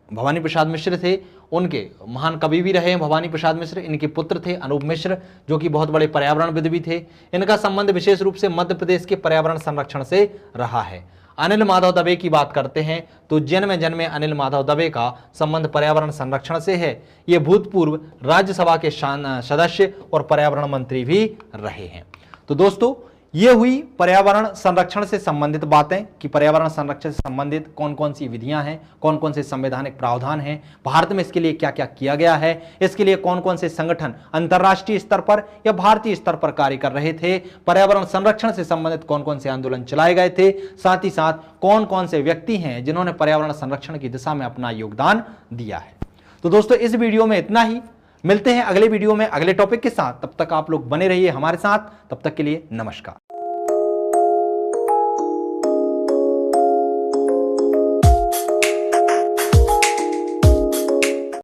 भवानी प्रसाद मिश्र थे, उनके महान कवि भी रहे हैं भवानी प्रसाद मिश्र। इनके पुत्र थे अनूप मिश्र जो कि बहुत बड़े पर्यावरणविद भी थे। इनका संबंध विशेष रूप से मध्य प्रदेश के पर्यावरण संरक्षण से रहा है। अनिल माधव दवे की बात करते हैं तो जन्मे अनिल माधव दवे का संबंध पर्यावरण संरक्षण से है। ये भूतपूर्व राज्यसभा के सदस्य और पर्यावरण मंत्री भी रहे हैं। तो दोस्तों ये हुई पर्यावरण संरक्षण से संबंधित बातें कि पर्यावरण संरक्षण से संबंधित कौन कौन सी विधियां हैं, कौन कौन से संवैधानिक प्रावधान हैं, भारत में इसके लिए क्या क्या किया गया है, इसके लिए कौन कौन से संगठन अंतर्राष्ट्रीय स्तर पर या भारतीय स्तर पर कार्य कर रहे थे, पर्यावरण संरक्षण से संबंधित कौन कौन से आंदोलन चलाए गए थे, साथ ही साथ कौन कौन से व्यक्ति हैं जिन्होंने पर्यावरण संरक्षण की दिशा में अपना योगदान दिया है। तो दोस्तों इस वीडियो में इतना ही, मिलते हैं अगले वीडियो में अगले टॉपिक के साथ। तब तक आप लोग बने रहिए हमारे साथ, तब तक के लिए नमस्कार।